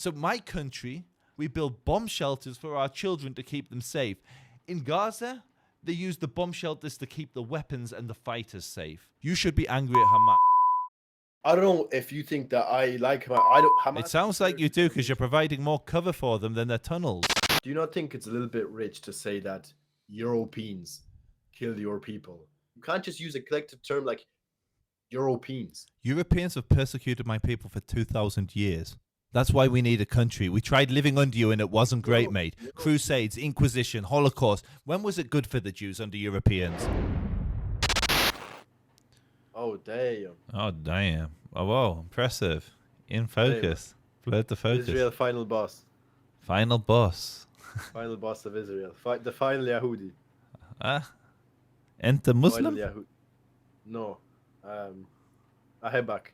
So my country, we build bomb shelters for our children to keep them safe. In Gaza, they use the bomb shelters to keep the weapons and the fighters safe. You should be angry at Hamas. I don't know if you think that I like Hamas. I don't. Hamas It sounds like you do because you're providing more cover for them than their tunnels. Do you not think it's a little bit rich to say that Europeans killed your people? You can't just use a collective term like Europeans. Europeans have persecuted my people for 2,000 years. That's why we need a country. We tried living under you and it wasn't great, mate. Crusades, Inquisition, Holocaust. When was it good for the Jews under Europeans? Oh, damn. Oh, damn. Oh, whoa. Impressive. In focus. Blurred the focus. Israel final boss. Final boss. Final boss of Israel. The final Yahudi. Enter Muslim? No. Ahebak.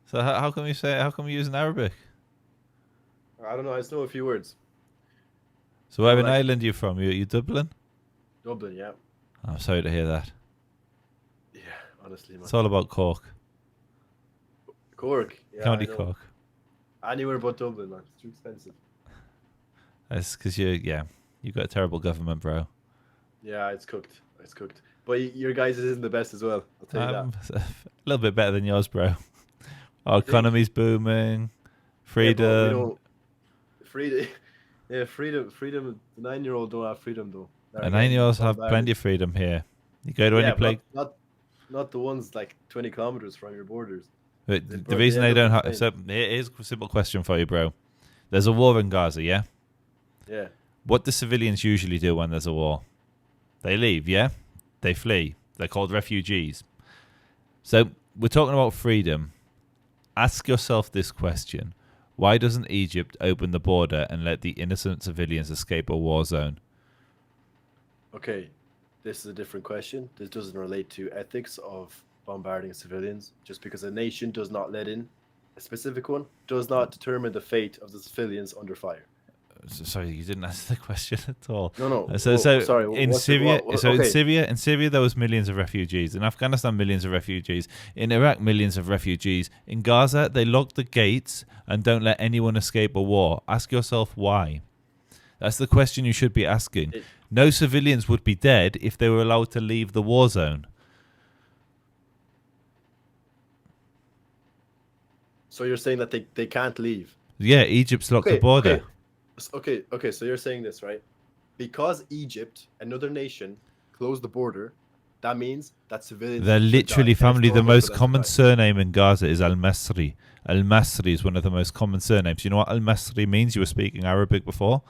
So how come you say? How come you use in Arabic? I don't know. I just know a few words. So where in Ireland are you from? You Dublin? Dublin, yeah. I'm sorry to hear that. Yeah, honestly, man. It's all about Cork. Cork. Yeah, County Cork. Anywhere but Dublin, man. It's too expensive. That's because you got a terrible government, bro. Yeah, it's cooked. It's cooked. But your guys' isn't the best as well. I'll tell you that. A little bit better than yours, bro. Our economy's booming. Freedom. Freedom. Yeah, freedom. The 9-year-old don't have freedom though. The 9-year-olds have plenty of freedom here. You go to any place. Not the ones like 20 kilometers from your borders. But the reason they don't have. So here's a simple question for you, bro. There's a war in Gaza, yeah? Yeah. What do civilians usually do when there's a war? They leave, yeah? They flee. They're called refugees. So we're talking about freedom. Ask yourself this question. Why doesn't Egypt open the border and let the innocent civilians escape a war zone? Okay, this is a different question. This doesn't relate to ethics of bombarding civilians. Just because a nation does not let in a specific one does not determine the fate of the civilians under fire. Sorry, you didn't answer the question at all. No. Sorry. In Syria, there was millions of refugees. In Afghanistan, millions of refugees. In Iraq, millions of refugees. In Gaza, they lock the gates and don't let anyone escape a war. Ask yourself why. That's the question you should be asking. No civilians would be dead if they were allowed to leave the war zone. So you're saying that they can't leave? Yeah, Egypt's locked the border. Okay, so you're saying this, right? Because Egypt, another nation, closed the border, that means that civilians... They're literally family. The most common surname in Gaza is Al-Masri. Al-Masri is one of the most common surnames. You know what Al-Masri means? You were speaking Arabic before.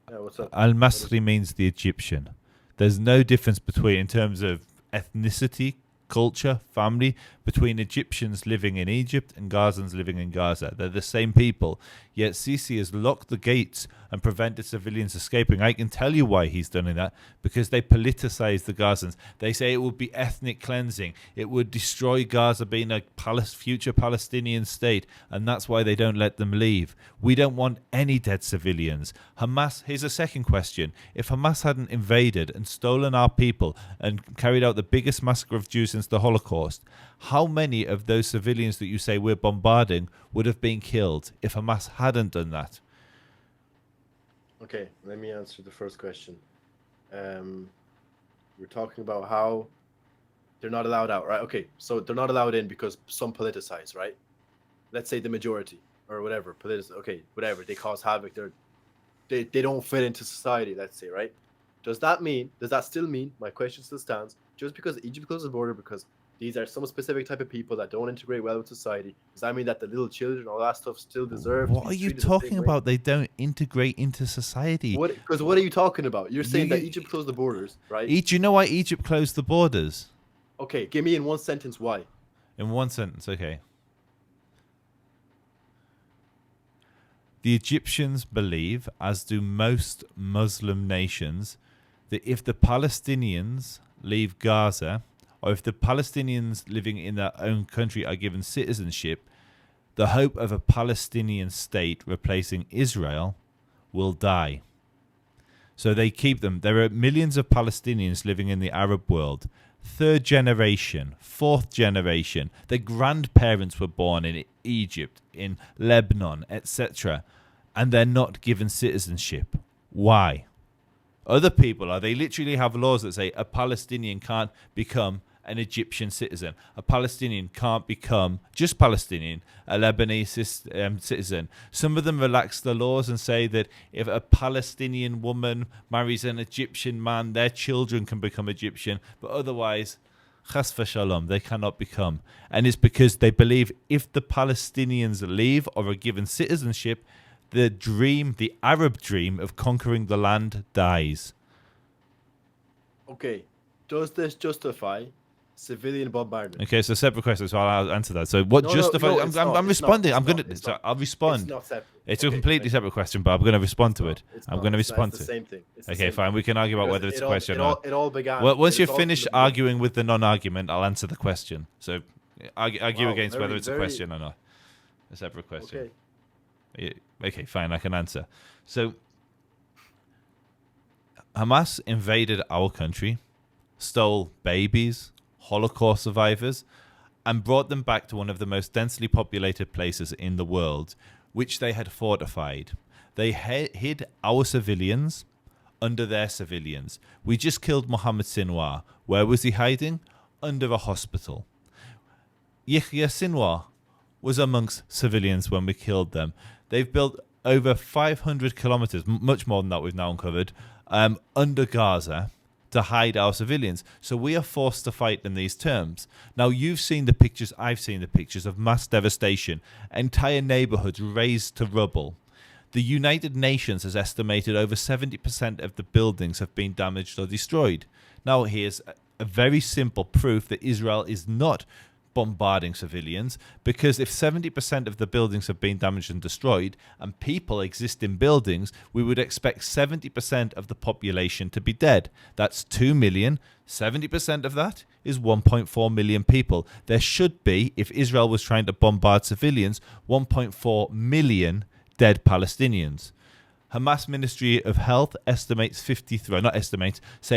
Yeah, what's up? Al-Masri means the Egyptian. There's no difference in terms of ethnicity, culture, family, between Egyptians living in Egypt and Gazans living in Gaza. They're the same people. Yet Sisi has locked the gates and prevented civilians escaping. I can tell you why he's done that. Because they politicize the Gazans. They say it would be ethnic cleansing. It would destroy Gaza being a future Palestinian state. And that's why they don't let them leave. We don't want any dead civilians. Hamas, here's a second question. If Hamas hadn't invaded and stolen our people and carried out the biggest massacre of Jews since the Holocaust, how many of those civilians that you say we're bombarding would have been killed if Hamas hadn't done that? Okay, let me answer the first question. We're talking about how they're not allowed out, right? Okay, so they're not allowed in because some politicize, right? Let's say the majority or whatever, okay, whatever, they cause havoc. They don't fit into society, let's say, right? Does that still mean, my question still stands, just because Egypt closed the border because these are some specific type of people that don't integrate well with society, does that mean that the little children, all that stuff, still deserve? What are you talking about? They don't integrate into society. Because what are you talking about? You're saying that Egypt closed the borders, right? Do you know why Egypt closed the borders? Okay, give me in one sentence why. In one sentence, okay. The Egyptians believe, as do most Muslim nations, that if the Palestinians leave Gaza, or if the Palestinians living in their own country are given citizenship, the hope of a Palestinian state replacing Israel will die. So they keep them. There are millions of Palestinians living in the Arab world. third generation, fourth generation. Their grandparents were born in Egypt, in Lebanon, etc., and they're not given citizenship. Why? Other people they literally have laws that say a Palestinian can't become an Egyptian citizen. A Palestinian can't become just Palestinian, a Lebanese citizen. Some of them relax the laws and say that if a Palestinian woman marries an Egyptian man, their children can become Egyptian, but otherwise, chas v'shalom, they cannot become. And it's because they believe if the Palestinians leave or are given citizenship, the Arab dream of conquering the land dies. Okay, does this justify civilian bombardment? Okay, so separate question, so I'll answer that. So what justifies... I'm responding. I'll respond. It's not separate. It's a completely separate question, but I'm going to respond to it. I'm going to respond to it. It's the same thing. Okay, fine. We can argue about whether it's a question or not. It all began... Well, once you've finished arguing with the non-argument, I'll answer the question. So argue against whether it's a question or not. A separate question. Okay, fine. I can answer. So Hamas invaded our country, stole babies, Holocaust survivors, and brought them back to one of the most densely populated places in the world, which they had fortified. They hid our civilians under their civilians. We just killed Mohammed Sinwar. Where was he hiding? Under a hospital. Yahya Sinwar was amongst civilians when we killed them. They've built over 500 kilometers, much more than that we've now uncovered, under Gaza to hide our civilians. So we are forced to fight in these terms. Now, you've seen the pictures, I've seen the pictures of mass devastation, entire neighborhoods razed to rubble. The United Nations has estimated over 70% of the buildings have been damaged or destroyed. Now, here's a very simple proof that Israel is not bombarding civilians, because if 70% of the buildings have been damaged and destroyed and people exist in buildings, we would expect 70% of the population to be dead. That's 2 million. 70% of that is 1.4 million people. There should be, if Israel was trying to bombard civilians, 1.4 million dead Palestinians. Hamas Ministry of Health say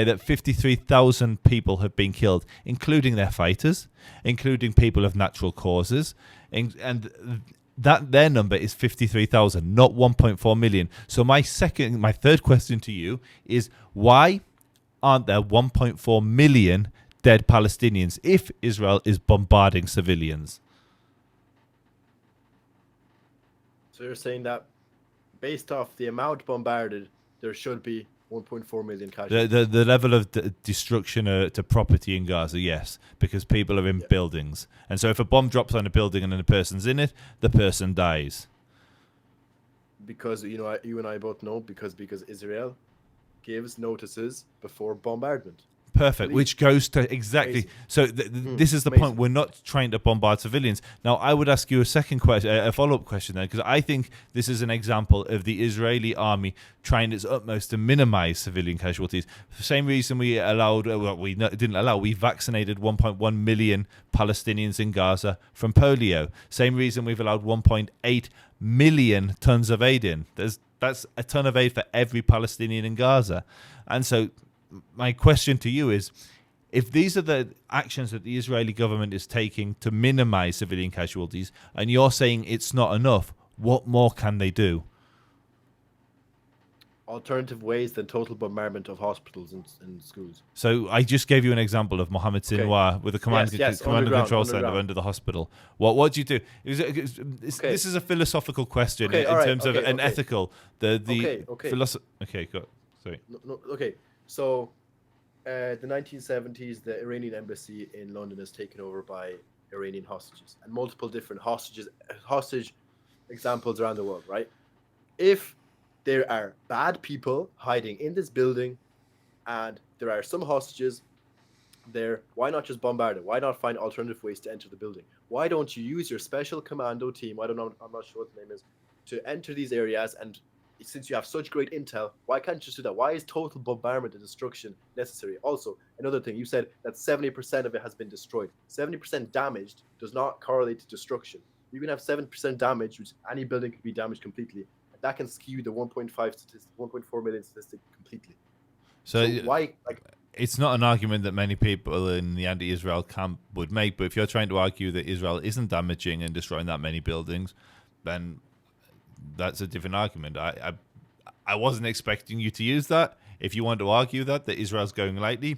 that 53,000 people have been killed, including their fighters, including people of natural causes, and that their number is 53,000, not 1.4 million. So my third question to you is, why aren't there 1.4 million dead Palestinians if Israel is bombarding civilians? So you're saying that based off the amount bombarded, there should be 1.4 million casualties. The level of destruction to property in Gaza, yes, because people are in buildings. And so if a bomb drops on a building and then a person's in it, the person dies. Because, you and I both know, because Israel gives notices before bombardment. Perfect, which goes to exactly. So this is the point. We're not trying to bombard civilians. Now, I would ask you a second question, a follow-up question then, because I think this is an example of the Israeli army trying its utmost to minimize civilian casualties. For the same reason we allowed, we vaccinated 1.1 million Palestinians in Gaza from polio. Same reason we've allowed 1.8 million tons of aid in. That's a ton of aid for every Palestinian in Gaza. And so my question to you is, if these are the actions that the Israeli government is taking to minimize civilian casualties, and you're saying it's not enough, what more can they do? Alternative ways than total bombardment of hospitals and schools. So I just gave you an example of Mohammed Sinwar with a command and control center under the hospital. What do you do? This is a philosophical question in terms of an ethical. Okay, go. Sorry. Okay. So, the 1970s, the Iranian embassy in London is taken over by Iranian hostages, and multiple different hostage examples around the world, right? If there are bad people hiding in this building, and there are some hostages there, why not just bombard it? Why not find alternative ways to enter the building? Why don't you use your special commando team? I'm not sure what the name is, to enter these areas, and since you have such great intel, why can't you just do that? Why is total bombardment and destruction necessary? Also, another thing, you said that 70% of it has been destroyed. 70% damaged does not correlate to destruction. You can have 7% damage, which any building can be damaged completely. And that can skew the 1.4 million statistic completely. So why, it's not an argument that many people in the anti-Israel camp would make, but if you're trying to argue that Israel isn't damaging and destroying that many buildings, then that's a different argument. I wasn't expecting you to use that. If you want to argue that Israel's going lightly,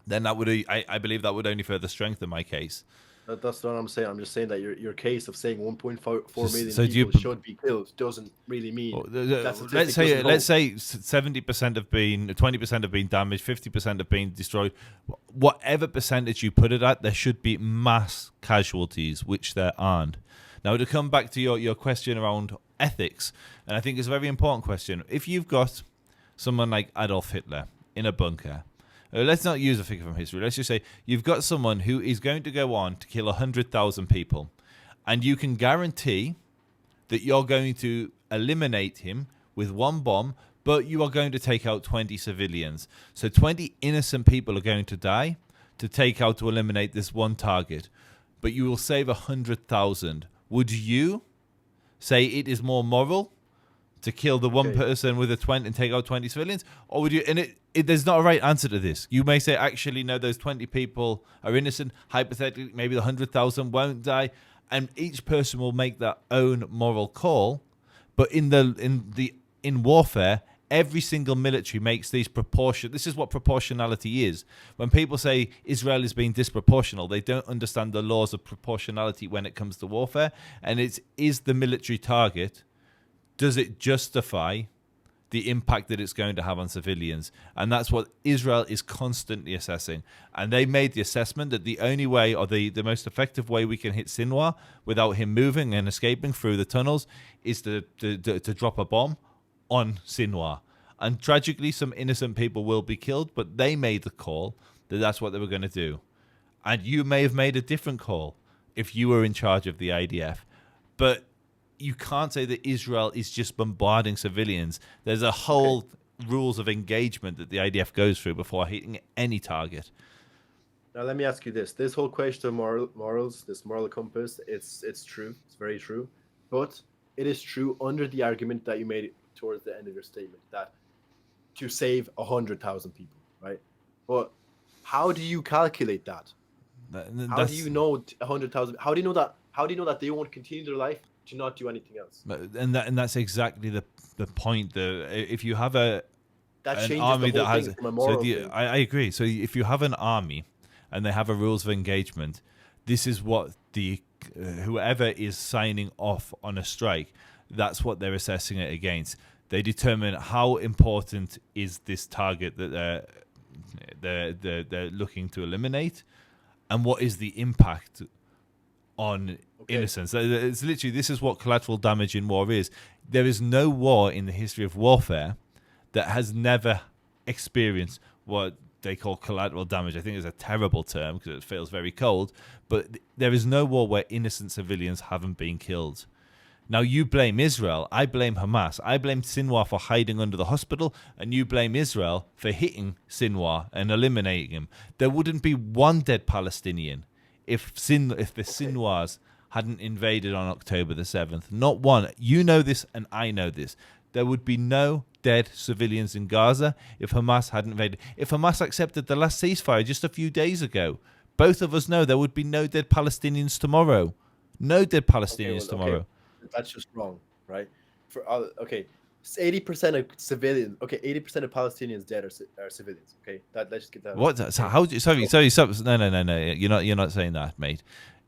then that would I believe that would only further strengthen my case. That's not what I'm saying. I'm just saying that your case of saying 1.4 million So people should be killed doesn't really mean. Let's say 70% have been, 20% have been damaged, 50% have been destroyed. Whatever percentage you put it at, there should be mass casualties, which there aren't. Now, to come back to your question around ethics, and I think it's a very important question. If you've got someone like Adolf Hitler in a bunker, let's not use a figure from history. Let's just say you've got someone who is going to go on to kill 100,000 people, and you can guarantee that you're going to eliminate him with one bomb, but you are going to take out 20 civilians. So 20 innocent people are going to die to eliminate this one target, but you will save 100,000. Would you say it is more moral to kill the one person with a 20 and take out 20 civilians? Or would you, and there's not a right answer to this. You may say, actually, no, those 20 people are innocent. Hypothetically, maybe the 100,000 won't die. And each person will make their own moral call. But in warfare, every single military makes these proportion. This is what proportionality is. When people say Israel is being disproportional, they don't understand the laws of proportionality when it comes to warfare. And is the military target, does it justify the impact that it's going to have on civilians? And that's what Israel is constantly assessing. And they made the assessment that the only way, or the most effective way we can hit Sinwar without him moving and escaping through the tunnels, is to drop a bomb on Sinwar. And tragically, some innocent people will be killed, but they made the call that that's what they were going to do. And you may have made a different call if you were in charge of the IDF. But you can't say that Israel is just bombarding civilians. There's a whole rules of engagement that the IDF goes through before hitting any target. Now, let me ask you this. This whole question of morals, this moral compass, it's true. It's very true. But it is true under the argument that you made towards the end of your statement, that to save 100,000 people, right? But how do you calculate that? How do you know 100,000? How do you know that? How do you know that they won't continue their life to not do anything else? And that's exactly the point. If you have an army the whole that has, thing from a moral thing. I agree. So if you have an army and they have a rules of engagement, this is what whoever is signing off on a strike, that's what they're assessing it against. They determine how important is this target that they're looking to eliminate, and what is the impact on innocence. It's literally, this is what collateral damage in war is. There is no war in the history of warfare that has never experienced what they call collateral damage. I think it's a terrible term because it feels very cold, but there is no war where innocent civilians haven't been killed. Now, you blame Israel, I blame Hamas, I blame Sinwar for hiding under the hospital, and you blame Israel for hitting Sinwar and eliminating him. There wouldn't be one dead Palestinian if the Sinwars hadn't invaded on October the 7th. Not one. You know this and I know this. There would be no dead civilians in Gaza if Hamas hadn't invaded. If Hamas accepted the last ceasefire just a few days ago, both of us know there would be no dead Palestinians tomorrow. No dead Palestinians tomorrow. That's just wrong, right? 80% of civilians. 80% of Palestinians dead are civilians. Okay, let's just get that. What? So how? Sorry. No. You're not saying that, mate.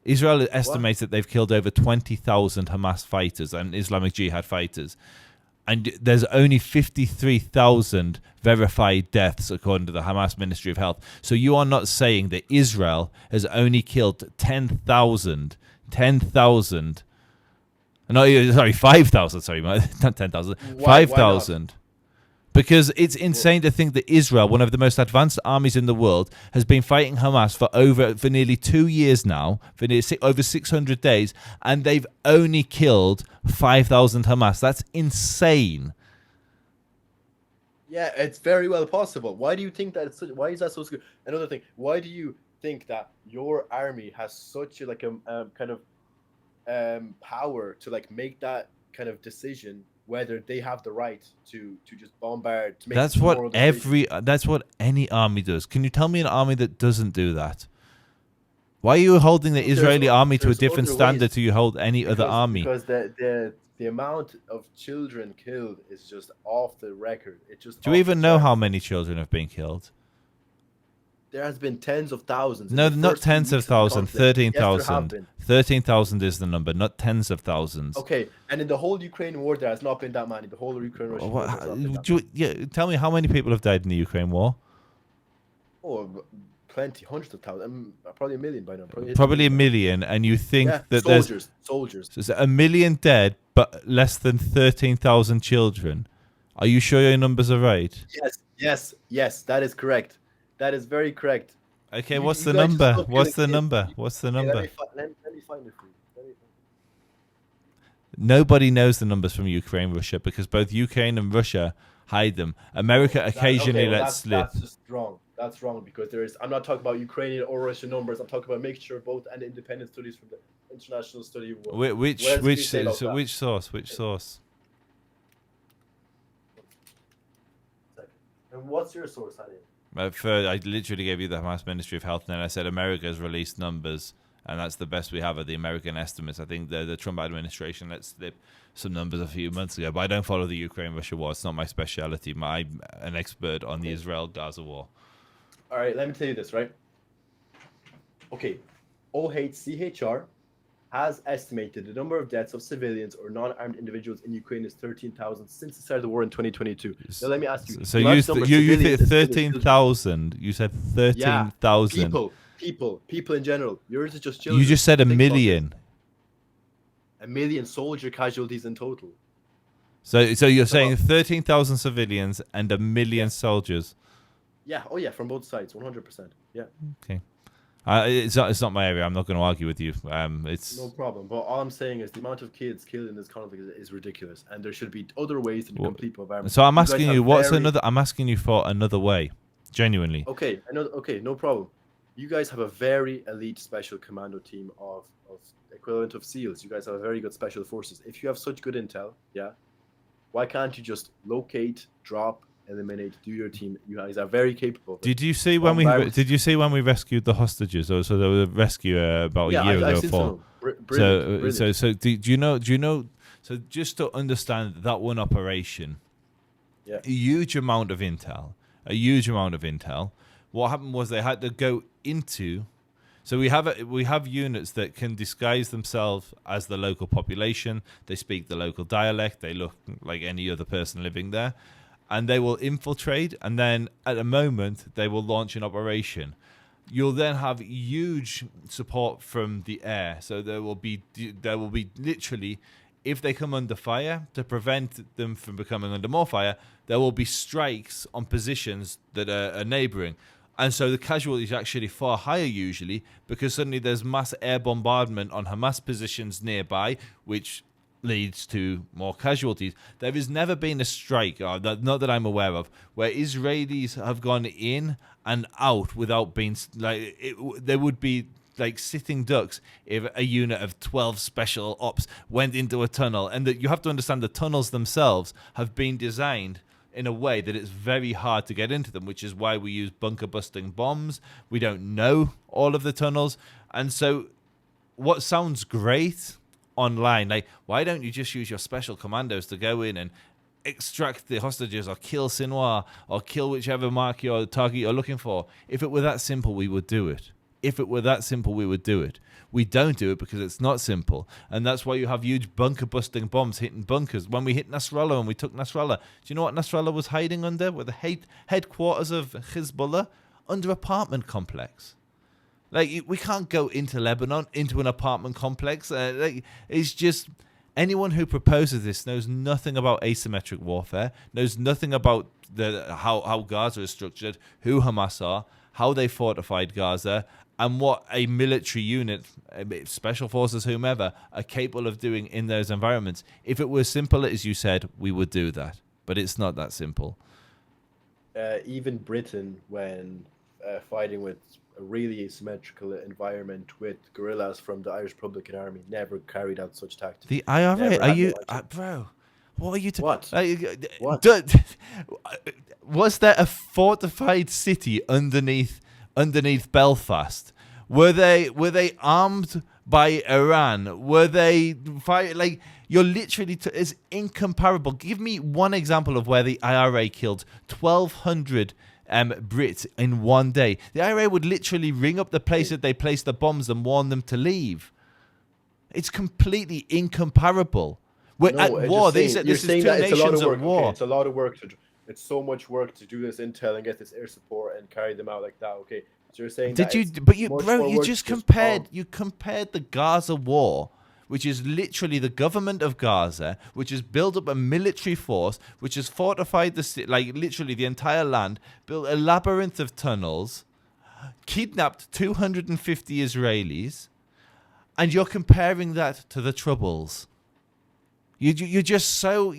Israel estimates that they've killed over 20,000 Hamas fighters and Islamic Jihad fighters, and there's only 53,000 verified deaths according to the Hamas Ministry of Health. So you are not saying that Israel has only killed 10,000. No, sorry, 5,000. Sorry, not 10,000. 5,000. Because it's insane to think that Israel, one of the most advanced armies in the world, has been fighting Hamas for nearly 2 years now, for over 600 days, and they've only killed 5,000 Hamas. That's insane. Yeah, it's very well possible. Why do you think that? Why is that so good? Another thing, why do you think that your army has such a kind of power to make that kind of decision whether they have the right to just bombard. To make That's a what moral decision. that's what any army does. Can you tell me an army that doesn't do that? Why are you holding the Israeli army to a There's different other standard ways, to you hold any other army? because the amount of children killed is just off the record. It just Do you off even the know charts. how many children have been killed? There has been tens of thousands. No, in the not first few tens of weeks the thousands. conflict. Yes, there have 13,000. been. 13,000 is the number, not tens of thousands. Okay, and in the whole Ukraine war, there has not been that many. The whole Ukraine-Russian war has not been that many. Yeah, tell me how many people have died in the Ukraine war? Oh, plenty, hundreds of thousands, probably a million by now. Probably a million, and you think that soldiers. there's a million dead, but less than 13,000 children. Are you sure your numbers are right? Yes, that is correct. That is very correct. Okay, what's the number? What's the number? What's the number? Let me find it for you. Nobody knows the numbers from Ukraine, Russia, because both Ukraine and Russia hide them. America occasionally lets slip. That's just wrong. That's wrong because I'm not talking about Ukrainian or Russian numbers. I'm talking about mixture of both and independent studies from the International Study of War. Which source? Which source? And what's your source, Hanny? I literally gave you the Hamas Ministry of Health, and then I said America has released numbers, and that's the best we have of the American estimates. I think the Trump administration let slip some numbers a few months ago, but I don't follow the Ukraine-Russia war. It's not my speciality. I'm an expert on the Israel-Gaza war. All right, let me tell you this, right? Okay, OHCHR has estimated the number of deaths of civilians or non-armed individuals in Ukraine is 13,000 since the start of the war in 2022. Now, let me ask you. So you said 13,000. You said 13,000. Yeah, people in general. Yours is just children. You just said a million. A million soldier casualties in total. So you're saying 13,000 civilians and a million soldiers. Yeah. Oh, yeah. From both sides, 100%. Yeah. Okay. It's not my area. I'm not going to argue with you. It's no problem. But all I'm saying is the amount of kids killed in this conflict is ridiculous, and there should be other ways to complete bombardment. So I'm asking you, I'm asking you for another way, genuinely. Okay. Okay. No problem. You guys have a very elite special commando team of equivalent of SEALs. You guys have a very good special forces. If you have such good intel, yeah, why can't you just locate, drop, eliminate, do your team? You guys are very capable. Did you see when we rescued the hostages? Or so there was a rescue about a year ago. Brilliant. So do you know? So just to understand that one operation, yeah, a huge amount of intel. What happened was they had to go into. So we have units that can disguise themselves as the local population. They speak the local dialect. They look like any other person living there. And they will infiltrate, and then at a moment they will launch an operation. You'll then have huge support from the air. So there will be literally, if they come under fire, to prevent them from becoming under more fire, there will be strikes on positions that are neighboring. And so the casualties are actually far higher usually, because suddenly there's mass air bombardment on Hamas positions nearby, which leads to more casualties. There has never been a strike, not that I'm aware of, where Israelis have gone in and out without being there would be like sitting ducks if a unit of 12 special ops went into a tunnel. And that you have to understand the tunnels themselves have been designed in a way that it's very hard to get into them, which is why we use bunker busting bombs. We don't know all of the tunnels. And so what sounds great online, like, why don't you just use your special commandos to go in and extract the hostages or kill Sinwar or kill whichever mark or target you're looking for? If it were that simple, we would do it. We don't do it because it's not simple, and that's why you have huge bunker busting bombs hitting bunkers. When we hit Nasrallah and we took Nasrallah, do you know what Nasrallah was hiding under? Were the headquarters of Hezbollah? Under apartment complex. Like, we can't go into Lebanon, into an apartment complex. It's just, anyone who proposes this knows nothing about asymmetric warfare, knows nothing about how Gaza is structured, who Hamas are, how they fortified Gaza, and what a military unit, special forces, whomever, are capable of doing in those environments. If it were simple, as you said, we would do that. But it's not that simple. Even Britain, when fighting with a really asymmetrical environment with guerrillas from the Irish Republican Army never carried out such tactics. The IRA? Never Are had you, no idea. bro? What are you? What? What? Was there a fortified city underneath Belfast? Were they armed by Iran? Were they fight like? You're literally it's incomparable. Give me one example of where the IRA killed 1,200 Brits in one day. The IRA would literally ring up the place that they placed the bombs and warn them to leave. It's completely incomparable. We're No, at I'm war. just saying, This you're is saying two that it's a lot nations of work. at war. Okay, it's a lot of work it's so much work to do this intel and get this air support and carry them out like that. Okay, so you're saying Did that you? it's But you, much bro, more you work just to compared. You compared the Gaza war, which is literally the government of Gaza, which has built up a military force, which has fortified the city, like literally the entire land, built a labyrinth of tunnels, kidnapped 250 Israelis, and you're comparing that to the Troubles. You're just so.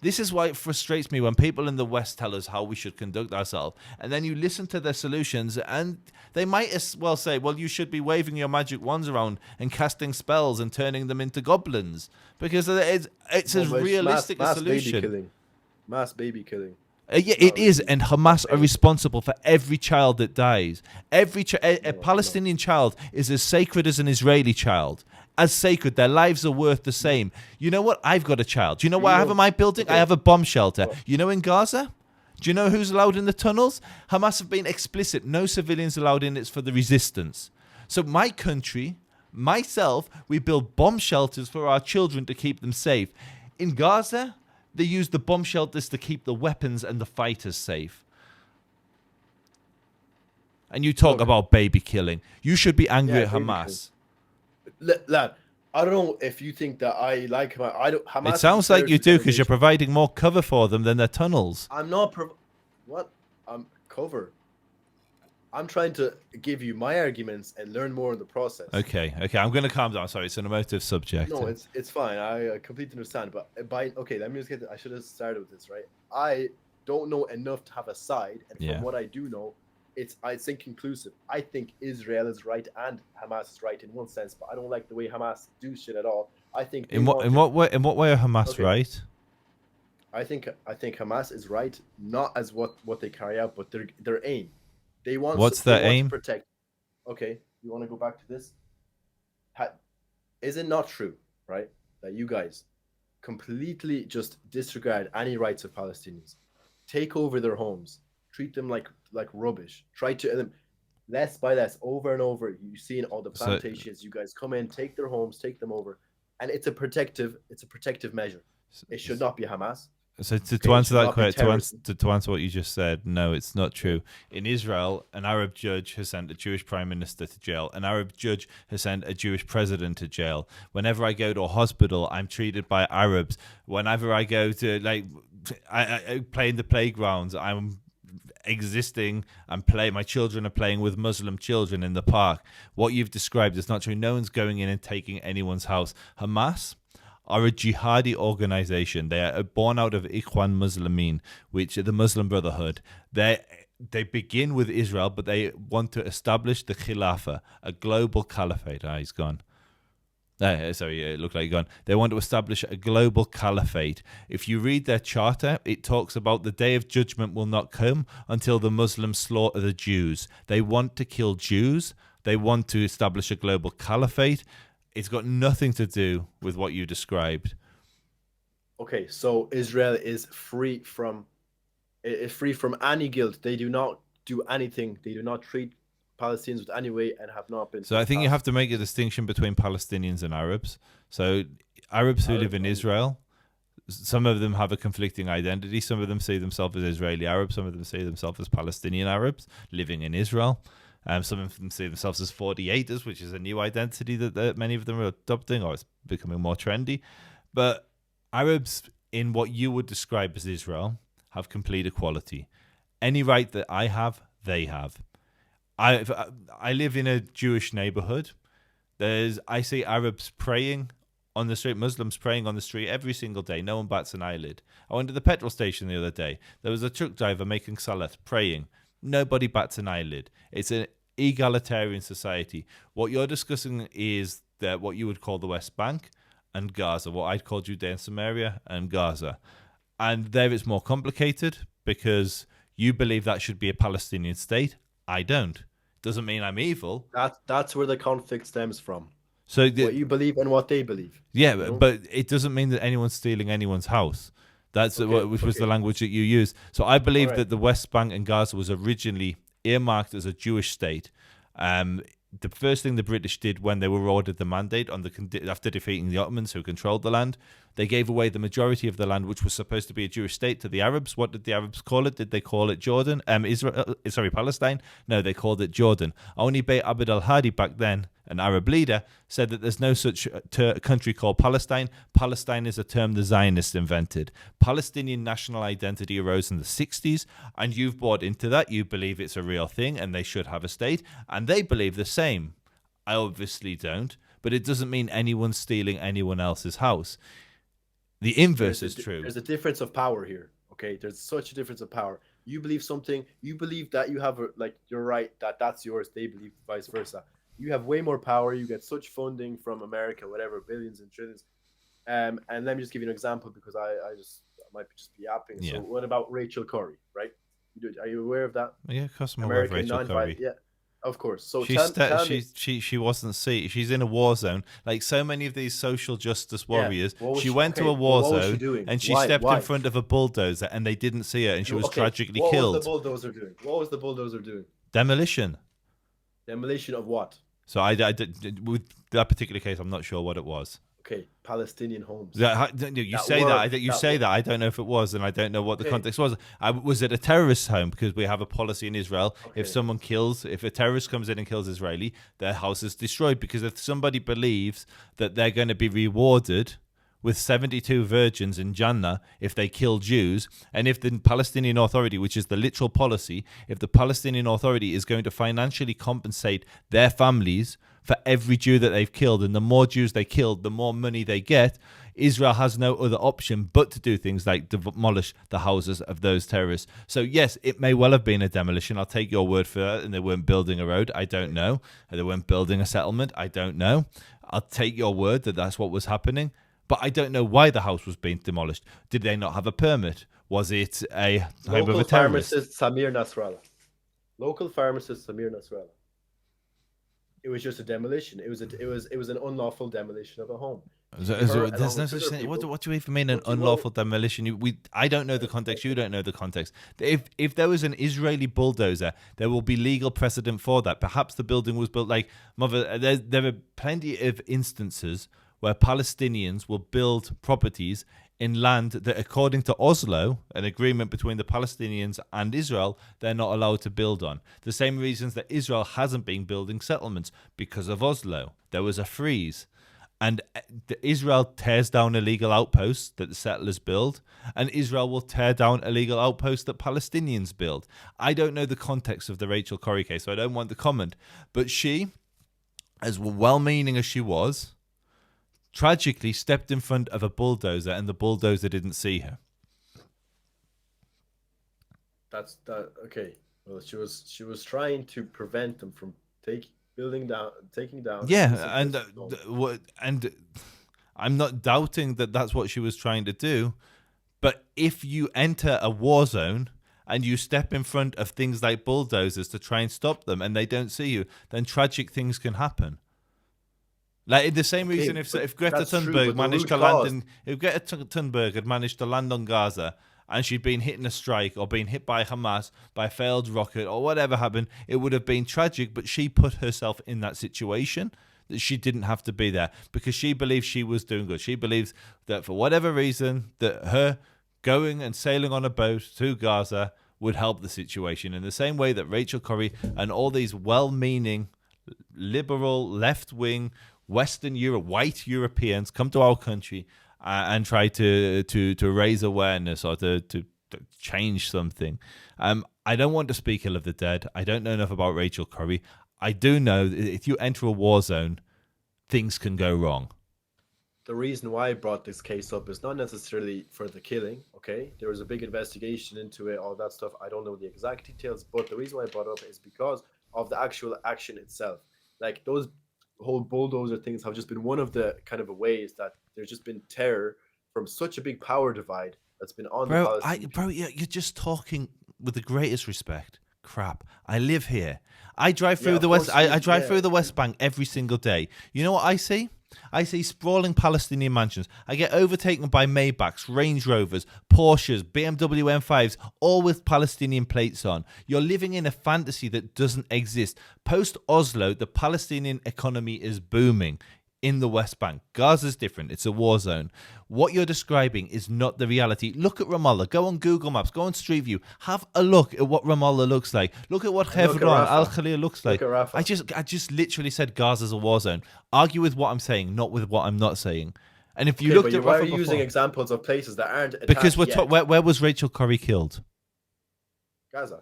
This is why it frustrates me when people in the West tell us how we should conduct ourselves, and then you listen to their solutions, and they might as well say, well, you should be waving your magic wands around and casting spells and turning them into goblins, because it's as realistic a solution. Baby killing. Mass baby killing. Yeah, it is, and Hamas are responsible for every child that dies. A Palestinian child is as sacred as an Israeli child. As sacred, their lives are worth the same. You know what? I've got a child. Do you know what I have in my building? Okay. I have a bomb shelter. You know, in Gaza? Do you know who's allowed in the tunnels? Hamas have been explicit. No civilians allowed in. It's for the resistance. So my country, myself, we build bomb shelters for our children to keep them safe. In Gaza, they use the bomb shelters to keep the weapons and the fighters safe. And you talk about baby killing. You should be angry at Hamas. Lad, I don't know if you think that I like Hamas. Hamas it sounds like you do, because you're providing more cover for them than their tunnels. I'm not. I'm cover. I'm trying to give you my arguments and learn more in the process. Okay. I'm going to calm down. Sorry, it's an emotive subject. No, it's fine. I completely understand. But let me just get. I should have started with this, right? I don't know enough to have a side, and from what I do know, I think conclusive. I think Israel is right and Hamas is right in one sense, but I don't like the way Hamas do shit at all. I think in what way are Hamas right? I think Hamas is right, not as what they carry out, but their aim. They want. What's their aim? To protect. Okay, you want to go back to this? Is it not true, right, that you guys completely just disregard any rights of Palestinians, take over their homes, treat them like rubbish, try to less by less, over and over? You see in all the plantations, you guys come in, take their homes, take them over, and it's a protective measure. It should not be Hamas. So to answer that question, to answer what you just said, no, it's not true. In Israel, an Arab judge has sent a Jewish prime minister to jail. An Arab judge has sent a Jewish president to jail. Whenever I go to a hospital, I'm treated by Arabs. Whenever I go to I play in the playgrounds, I'm existing and my children are playing with Muslim children in the park. What you've described is not true. No one's going in and taking anyone's house. Hamas are a jihadi organization. They are born out of Ikhwan Muslimin, which are the Muslim Brotherhood. They begin with Israel, but they want to establish the Khilafah, a global caliphate. He's gone. It looked like he's gone. They want to establish a global caliphate. If you read their charter, it talks about the day of judgment will not come until the Muslims slaughter the Jews. They want to kill Jews. They want to establish a global caliphate. It's got nothing to do with what you described. Okay, so Israel is free from any guilt. They do not do anything. They do not treat Palestinians with any way and have not been. So I think you have to make a distinction between Palestinians and Arabs. So Arabs who live in Israel, some of them have a conflicting identity. Some of them see themselves as Israeli Arabs. Some of them see themselves as Palestinian Arabs living in Israel. Some of them see themselves as 48ers, which is a new identity that many of them are adopting, or it's becoming more trendy. But Arabs, in what you would describe as Israel, have complete equality. Any right that I have, they have. I live in a Jewish neighborhood. I see Arabs praying on the street, Muslims praying on the street every single day. No one bats an eyelid. I went to the petrol station the other day. There was a truck driver making salat, praying. Nobody bats an eyelid. It's an egalitarian society. What you're discussing is that what you would call the West Bank and Gaza, what I'd call Judea and Samaria and Gaza. And there it's more complicated because you believe that should be a Palestinian state. I don't. Doesn't mean I'm evil. That's where the conflict stems from. So what you believe and what they believe. Yeah, but it doesn't mean that anyone's stealing anyone's house. That's which was the language that you used. So I believe that the West Bank and Gaza was originally earmarked as a Jewish state. The first thing the British did when they were ordered the mandate after defeating the Ottomans who controlled the land, they gave away the majority of the land, which was supposed to be a Jewish state, to the Arabs. What did the Arabs call it? Did they call it Jordan? Palestine? No, they called it Jordan. Only Bey Abd al-Hadi back then, an Arab leader, said that there's no such country called Palestine. Palestine is a term the Zionists invented. Palestinian national identity arose in the 60s, and you've bought into that. You believe it's a real thing and they should have a state, and they believe the same. I obviously don't, but it doesn't mean anyone's stealing anyone else's house. The inverse is true. There's a difference of power here, okay? There's such a difference of power. You believe something, you believe that you have, you're right, that's yours, they believe vice versa. You have way more power. You get such funding from America, whatever, billions and trillions. And let me just give you an example because I might just be yapping. Yeah. So what about Rachel Curry, right? Are you aware of that? Yeah, of course I'm aware of Rachel Curry. Yeah, of course. So she wasn't she's in a war zone. Like so many of these social justice warriors, she went to a war zone and she stepped in front of a bulldozer and they didn't see her and she was tragically killed. What was the bulldozer doing? What was the bulldozer doing? Demolition. Demolition of what? So I did, with that particular case, I'm not sure what it was. Okay, Palestinian homes. You say that. I don't know if it was, and I don't know what the context was. Was it a terrorist home? Because we have a policy in Israel. Okay. If a terrorist comes in and kills Israeli, their house is destroyed. Because if somebody believes that they're going to be rewarded with 72 virgins in Jannah if they kill Jews, and if the Palestinian Authority, which is the literal policy, if the Palestinian Authority is going to financially compensate their families for every Jew that they've killed, and the more Jews they killed, the more money they get, Israel has no other option but to do things like demolish the houses of those terrorists. So yes, it may well have been a demolition. I'll take your word for that. And they weren't building a road. I don't know. They weren't building a settlement. I don't know. I'll take your word that that's what was happening. But I don't know why the house was being demolished. Did they not have a permit? Was it a home of a terrorist? Local pharmacist Samir Nasrallah. It was just a demolition. It was an unlawful demolition of a home. There's no such thing. What do you even mean an unlawful demolition? I don't know the context. You don't know the context. If there was an Israeli bulldozer, there will be legal precedent for that. Perhaps the building was built like there are plenty of instances where Palestinians will build properties in land that, according to Oslo, an agreement between the Palestinians and Israel, they're not allowed to build on. The same reasons that Israel hasn't been building settlements, because of Oslo. There was a freeze. And Israel tears down illegal outposts that the settlers build, and Israel will tear down illegal outposts that Palestinians build. I don't know the context of the Rachel Corrie case, so I don't want to comment. But she, as well-meaning as she was, tragically stepped in front of a bulldozer and the bulldozer didn't see her. That's that. Okay. Well, she was trying to prevent them from taking down. Yeah, and I'm not doubting that that's what she was trying to do. But if you enter a war zone and you step in front of things like bulldozers to try and stop them and they don't see you, then tragic things can happen. Like the same reason, if Greta Thunberg managed to land if Greta Thunberg had managed to land on Gaza and she'd been hit in a strike or been hit by Hamas by a failed rocket or whatever happened, it would have been tragic. But she put herself in that situation that she didn't have to be there because she believes she was doing good. She believes that for whatever reason that her going and sailing on a boat to Gaza would help the situation in the same way that Rachel Corrie and all these well-meaning, liberal, left-wing, Western Europe, white Europeans come to our country and try to raise awareness or to change something. I don't want to speak ill of the dead. I don't know enough about Rachel Corrie. I do know that if you enter a war zone, things can go wrong. The reason why I brought this case up is not necessarily for the killing, okay? There was a big investigation into it, all that stuff. I don't know the exact details, but the reason why I brought it up is because of the actual action itself. Like those whole bulldozer things have just been one of the kind of ways that there's just been terror from such a big power divide that's been on the Palestinian people. You're just talking with the greatest respect. Crap. I live here. I drive Yeah, through of the West. course you I do. drive Yeah, through the West Bank every single day. You know what I see? I see sprawling Palestinian mansions. I get overtaken by Maybachs, Range Rovers, Porsches, BMW M5s, all with Palestinian plates on. You're living in a fantasy that doesn't exist. Post Oslo, the Palestinian economy is booming in the West Bank. Gaza's different. It's a war zone. What you're describing is not the reality. Look at Ramallah. Go on Google Maps. Go on Street View. Have a look at what Ramallah looks like. Look at what And look at Hebron, Rafah. Al-Khalil looks like. Look at I Rafah. just literally said Gaza's a war zone. Argue with what I'm saying, not with what I'm not saying. And if you Okay, looked but at why are Rafah you using before, examples of places that aren't attacked because yet? where was Rachel Corrie killed? Gaza.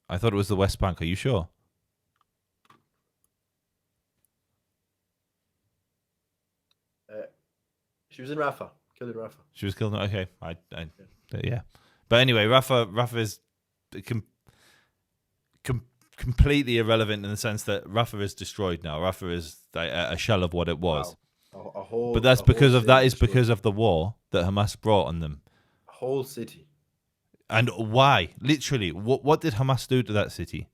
I thought it was the West Bank. Are you sure? She was in Rafah. Killed in Rafah. She was killed. Okay, yeah. But anyway, Rafah is completely irrelevant in the sense that Rafah is destroyed now. Rafah is a shell of what it was. Wow. A whole. But that's a whole because of city that is destroyed. because of the war that Hamas brought on them. A whole city. And why? Literally, what did Hamas do to that city?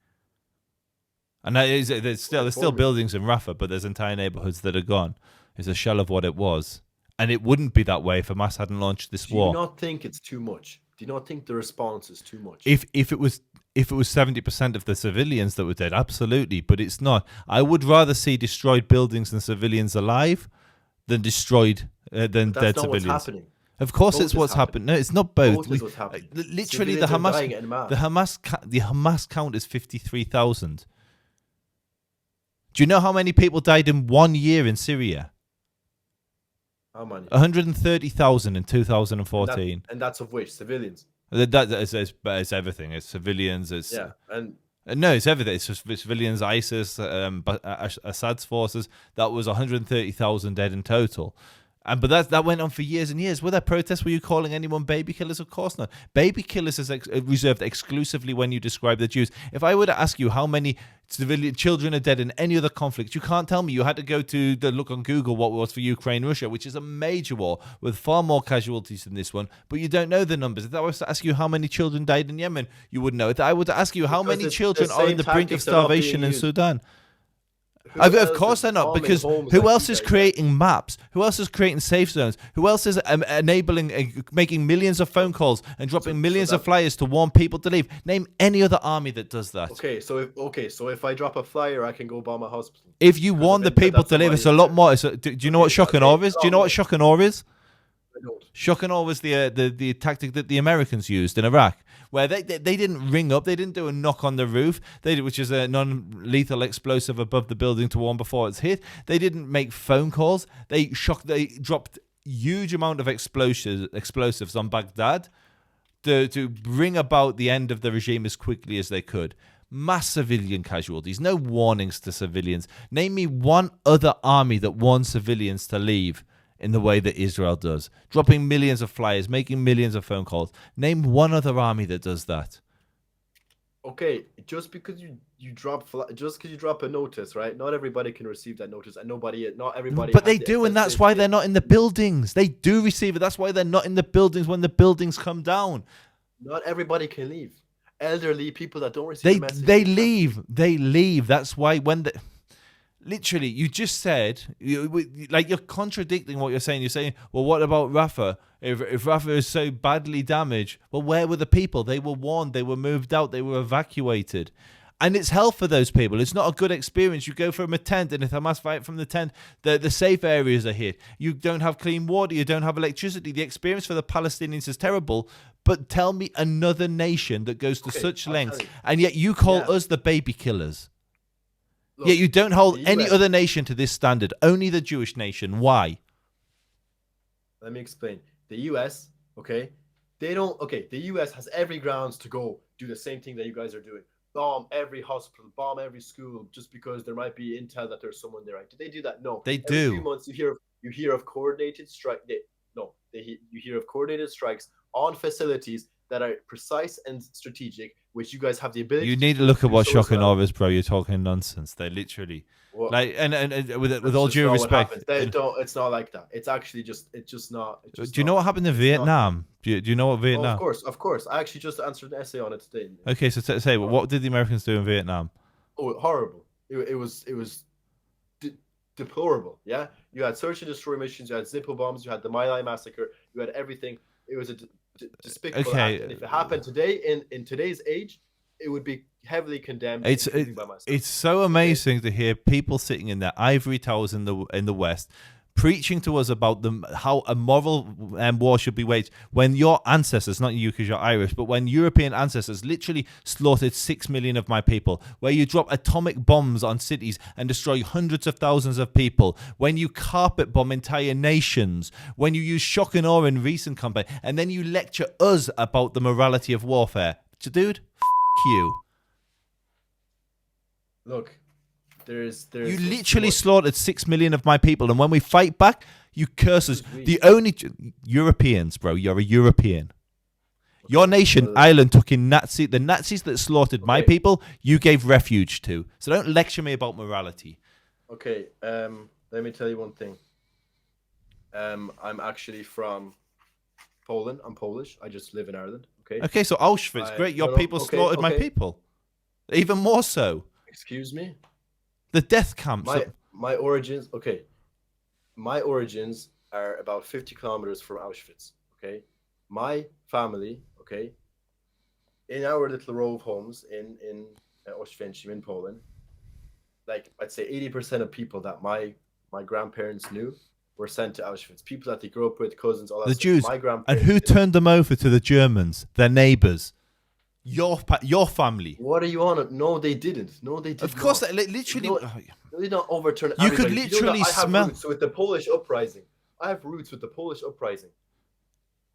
And that is, there's still buildings in Rafah, but there's entire neighborhoods that are gone. It's a shell of what it was. And it wouldn't be that way if Hamas hadn't launched this war. Do you not think it's too much? Do you not think the response is too much? If it was 70% of the civilians that were dead, absolutely, but it's not. I would rather see destroyed buildings and civilians alive than destroyed than But dead that's not civilians. what's happening. Of course, Both it's is what's happened. happening. No, it's not both. Both is what's happening. Literally, Civilians are dying en masse. the Hamas count is 53,000. Do you know how many people died in 1 year in Syria? How many? 130,000 in 2014. And that's of which civilians. It's everything. It's civilians. It's Yeah, and no, it's everything. It's just civilians, ISIS, Assad's forces. That was 130,000 dead in total. But that went on for years and years. Were there protests? Were you calling anyone baby killers? Of course not. Baby killers is reserved exclusively when you describe the Jews. If I were to ask you how many civilian children are dead in any other conflict, you can't tell me. You had to go to look on Google what was for Ukraine, Russia, which is a major war with far more casualties than this one. But you don't know the numbers. If I was to ask you how many children died in Yemen, you wouldn't know. If I were to ask you how many children are in the brink of starvation in Sudan, of course they're not, because who else is creating maps? Who else is creating safe zones? Who else is making millions of phone calls and dropping millions of flyers to warn people to leave? Name any other army that does that. So if I drop a flyer, I can go bomb a hospital. If you warn the people to leave, it's a lot more. Do you know what shock and awe is? Do you know what shock and awe is? I don't. Shock and awe was the tactic that the Americans used in Iraq, where they didn't ring up, they didn't do a knock on the roof, which is a non-lethal explosive above the building to warn before it's hit. They didn't make phone calls. They dropped huge amount of explosives on Baghdad to bring about the end of the regime as quickly as they could. Mass civilian casualties, no warnings to civilians. Name me one other army that warns civilians to leave in the way that Israel does, dropping millions of flyers, making millions of phone calls. Name one other army that does that. Okay, just because you drop a notice, right? Not everybody can receive that notice, and not everybody. But they do, and that's why they're not in the buildings. They do receive it. That's why they're not in the buildings when the buildings come down. Not everybody can leave. Elderly people that don't receive the message. They leave. That's why literally, you just said, you're contradicting what you're saying. You're saying, well, what about Rafah? If Rafah is so badly damaged, well, where were the people? They were warned. They were moved out. They were evacuated. And it's hell for those people. It's not a good experience. You go from a tent, and if Hamas fight from the tent, the safe areas are hit. You don't have clean water. You don't have electricity. The experience for the Palestinians is terrible. But tell me another nation that goes to such lengths, and yet you call us the baby killers. Look, yet you don't hold any other nation to this standard, only the Jewish nation. Why? Let me explain. The US, the US has every grounds to go do the same thing that you guys are doing. Bomb every hospital, bomb every school, just because there might be intel that there's someone there. Right? Do they do that? No. They do. Every few months you hear of coordinated strike. You hear of coordinated strikes on facilities that are precise and strategic, which you guys have the ability. You need to look at what so shock and well. awe is, bro. You're talking nonsense. They literally, Well, like, and with all due respect, it's not like that. It's actually just, it's just not. It's just do you know what happened in Vietnam? Do you know what Vietnam? Oh, of course. I actually just answered an essay on it today. Okay, so say, what did the Americans do in Vietnam? Oh, horrible! It was deplorable. Yeah, you had search and destroy missions. You had Zippo bombs. You had the My Lai massacre. You had everything. It was a despicable act. And if it happened today in today's age, it would be heavily condemned. It's so amazing to hear people sitting in their ivory towers in the West preaching to us about how a moral war should be waged when your ancestors, not you because you're Irish, but when European ancestors literally slaughtered 6 million of my people, where you drop atomic bombs on cities and destroy hundreds of thousands of people, when you carpet bomb entire nations, when you use shock and awe in recent campaign, and then you lecture us about the morality of warfare. Dude, you. Look, there's you literally slaughtered 6 million of my people, and when we fight back, you curse us. The only Europeans, bro, you're a European. Okay, your nation, Ireland, took in the Nazis that slaughtered my people. You gave refuge to. So don't lecture me about morality. Okay, let me tell you one thing. I'm actually from Poland. I'm Polish. I just live in Ireland. Okay, so Auschwitz, great. Your people slaughtered my people. Even more so. Excuse me? The death camps. My origins, okay. My origins are about 50 kilometers from Auschwitz, okay? My family, okay, in our little row of homes in Oświęcim in Poland, like I'd say 80% of people that my grandparents knew were sent to Auschwitz. People that they grew up with, cousins, all that the stuff. Jews. My and who turned them over to the Germans, their neighbors? Your family. What are you on? No, they didn't. No, they didn't. Of course, literally. They don't overturn. You could literally smell. I have roots with the Polish uprising.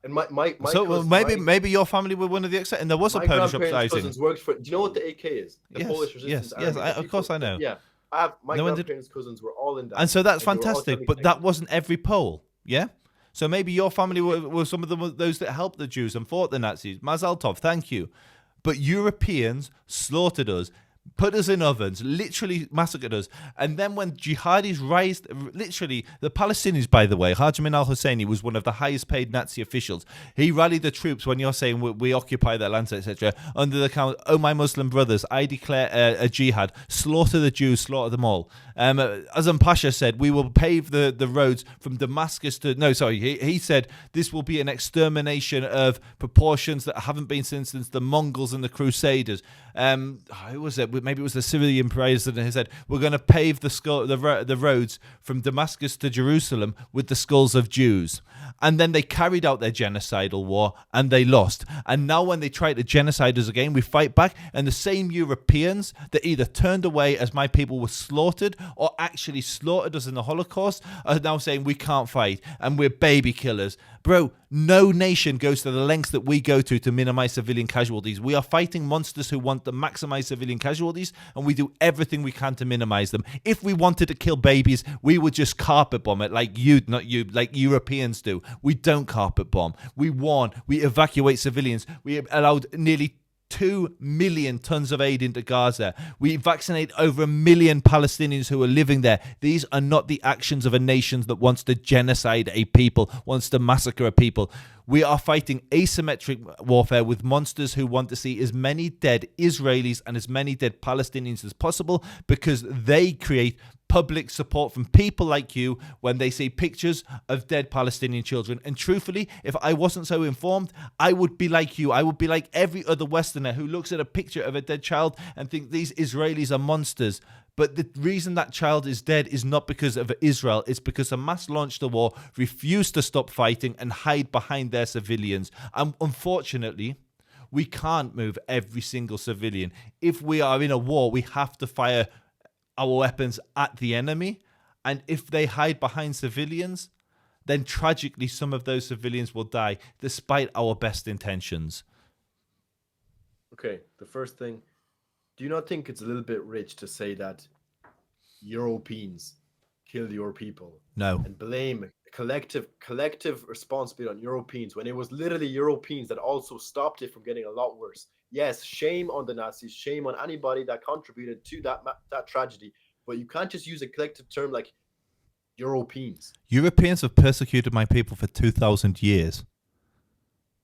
And my so cousin, maybe your family were one of the and there was a Polish uprising. Cousins worked for. Do you know what the AK is? The Polish Resistance Army. Yes. Of course I know. Yeah, my grandparents' cousins were all in that. And so that's fantastic. But that wasn't every Pole. Yeah. So maybe your family were some of those that helped the Jews and fought the Nazis. Mazal tov, thank you. But Europeans slaughtered us, put us in ovens, literally massacred us. And then when jihadis raised, literally, the Palestinians, by the way, Haj Amin al-Husseini was one of the highest paid Nazi officials. He rallied the troops when you're saying we occupy their lands, etc. Under the count, oh my Muslim brothers, I declare a jihad, slaughter the Jews, slaughter them all. Azam Pasha said, we will pave the roads from Damascus to... No, sorry, he said this will be an extermination of proportions that haven't been since the Mongols and the Crusaders. Who was it? Maybe it was the Syrian president who said, we're going to pave the roads from Damascus to Jerusalem with the skulls of Jews. And then they carried out their genocidal war and they lost. And now when they try to genocide us again, we fight back. And the same Europeans that either turned away as my people were slaughtered or actually slaughtered us in the Holocaust are now saying we can't fight and we're baby killers. Bro, no nation goes to the lengths that we go to minimize civilian casualties. We are fighting monsters who want to maximize civilian casualties, and we do everything we can to minimize them. If we wanted to kill babies, we would just carpet bomb it like like Europeans do. We don't carpet bomb. We warn, we evacuate civilians. We allowed nearly 2 million tons of aid into Gaza. We vaccinate over 1 million Palestinians who are living there. These are not the actions of a nation that wants to genocide a people, wants to massacre a people. We are fighting asymmetric warfare with monsters who want to see as many dead Israelis and as many dead Palestinians as possible because they create public support from people like you when they see pictures of dead Palestinian children. And truthfully, if I wasn't so informed, I would be like you. I would be like every other Westerner who looks at a picture of a dead child and think these Israelis are monsters. But the reason that child is dead is not because of Israel. It's because Hamas launched the war, refused to stop fighting and hide behind their civilians. And unfortunately, we can't move every single civilian. If we are in a war, we have to fire our weapons at the enemy. And if they hide behind civilians, then tragically some of those civilians will die despite our best intentions. Okay, the first thing, do you not think it's a little bit rich to say that Europeans killed your people? No. And blame collective responsibility on Europeans when it was literally Europeans that also stopped it from getting a lot worse. Yes, shame on the Nazis, shame on anybody that contributed to that tragedy, but you can't just use a collective term like Europeans. Europeans have persecuted my people for 2,000 years.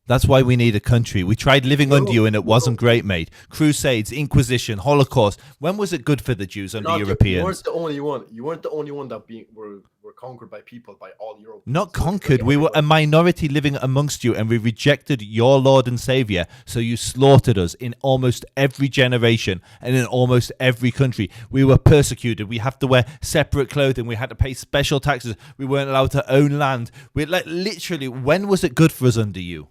That's why we need a country. We tried living under you and it wasn't great, mate. Crusades, Inquisition, Holocaust. When was it good for the Jews under Europeans? You weren't the only one. You weren't the only one that were conquered by people, by all Europeans. Not conquered. We were a minority living amongst you and we rejected your Lord and Savior. So you slaughtered us in almost every generation and in almost every country. We were persecuted. We have to wear separate clothing. We had to pay special taxes. We weren't allowed to own land. We literally, when was it good for us under you?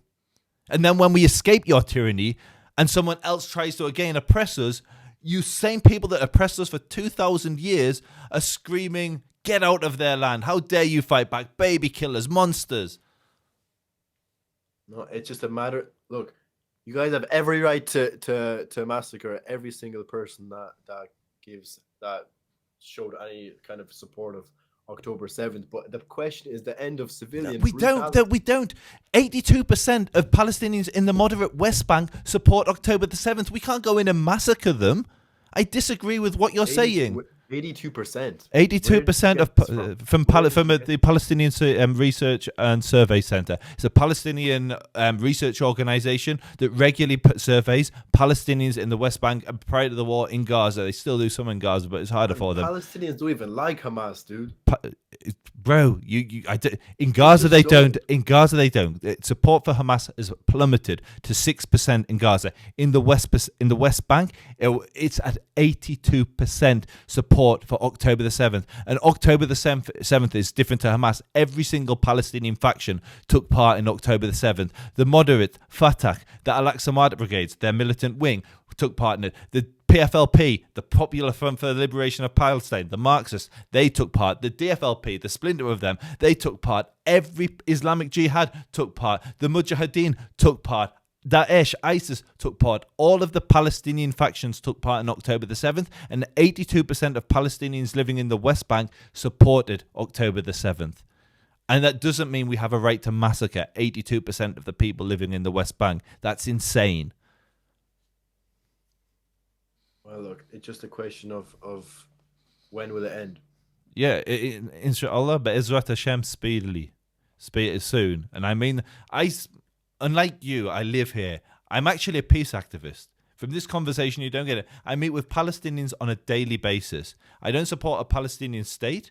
And then when we escape your tyranny and someone else tries to again oppress us, you same people that oppressed us for 2,000 years are screaming, get out of their land. How dare you fight back? Baby killers, monsters. No, it's just a matter. Look, you guys have every right to massacre every single person that showed any kind of support of October 7th, but the question is the end of civilian brutality. We don't. 82% of Palestinians in the moderate West Bank support October the 7th. We can't go in and massacre them. I disagree with what you're saying. 82%. 82% from the Palestinian Research and Survey Center. It's a Palestinian research organization that regularly surveys Palestinians in the West Bank and prior to the war in Gaza. They still do some in Gaza, but it's harder for them. Palestinians don't even like Hamas, dude. Bro, in Gaza they don't. In Gaza they don't. Support for Hamas has plummeted to 6% in Gaza. In the West Bank, it's at 82% support for October the 7th. And October the 7th is different to Hamas. Every single Palestinian faction took part in October the 7th. The moderate Fatah, the Al-Aqsa Martyr Brigades, their militant wing, took part in it. The PFLP, the Popular Front for the Liberation of Palestine, the Marxists, they took part. The DFLP, the splinter of them, they took part. Every Islamic Jihad took part. The Mujahideen took part. Daesh, ISIS took part. All of the Palestinian factions took part on October the 7th, and 82% of Palestinians living in the West Bank supported October the 7th. And that doesn't mean we have a right to massacre 82% of the people living in the West Bank. That's insane. Well, look, it's just a question of when will it end? Yeah, inshallah, but Izrat Hashem speedily. Soon. And I mean, unlike you, I live here. I'm actually a peace activist. From this conversation, you don't get it. I meet with Palestinians on a daily basis. I don't support a Palestinian state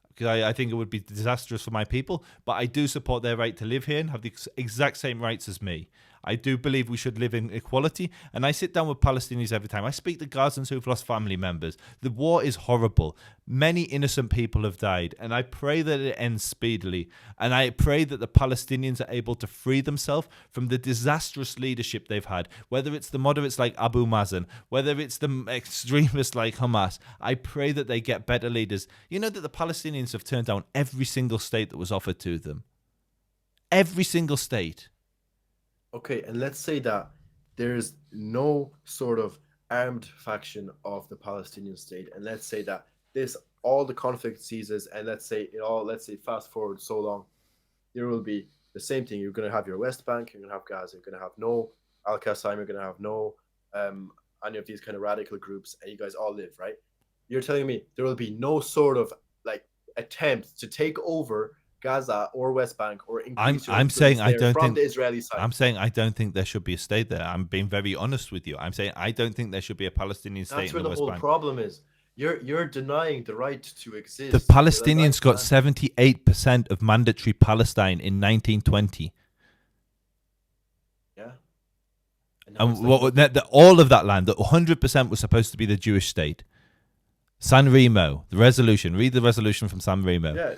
because I think it would be disastrous for my people, but I do support their right to live here and have the exact same rights as me. I do believe we should live in equality, and I sit down with Palestinians every time. I speak to Gazans who've lost family members. The war is horrible. Many innocent people have died, and I pray that it ends speedily. And I pray that the Palestinians are able to free themselves from the disastrous leadership they've had, whether it's the moderates like Abu Mazen, whether it's the extremists like Hamas. I pray that they get better leaders. You know that the Palestinians have turned down every single state that was offered to them. Every single state. Okay, and let's say that there's no sort of armed faction of the Palestinian state, and let's say that all the conflict ceases, and let's say fast forward so long, there will be the same thing. You're going to have your West Bank, you're going to have Gaza, you're going to have no Al-Qassam, you're going to have no any of these kind of radical groups, and you guys all live, right? You're telling me there will be no sort of like attempt to take over Gaza or West Bank or increase I'm saying I don't think the Israeli side. I'm saying I don't think there should be a state there. I'm being very honest with you. I'm saying I don't think there should be a Palestinian state in the West Bank. That's where the whole problem is. You're denying the right to exist. The Palestinians got 78% of mandatory Palestine in 1920. Yeah. And all of that land, that 100% was supposed to be the Jewish state. San Remo, the resolution. Read the resolution from San Remo. Yeah.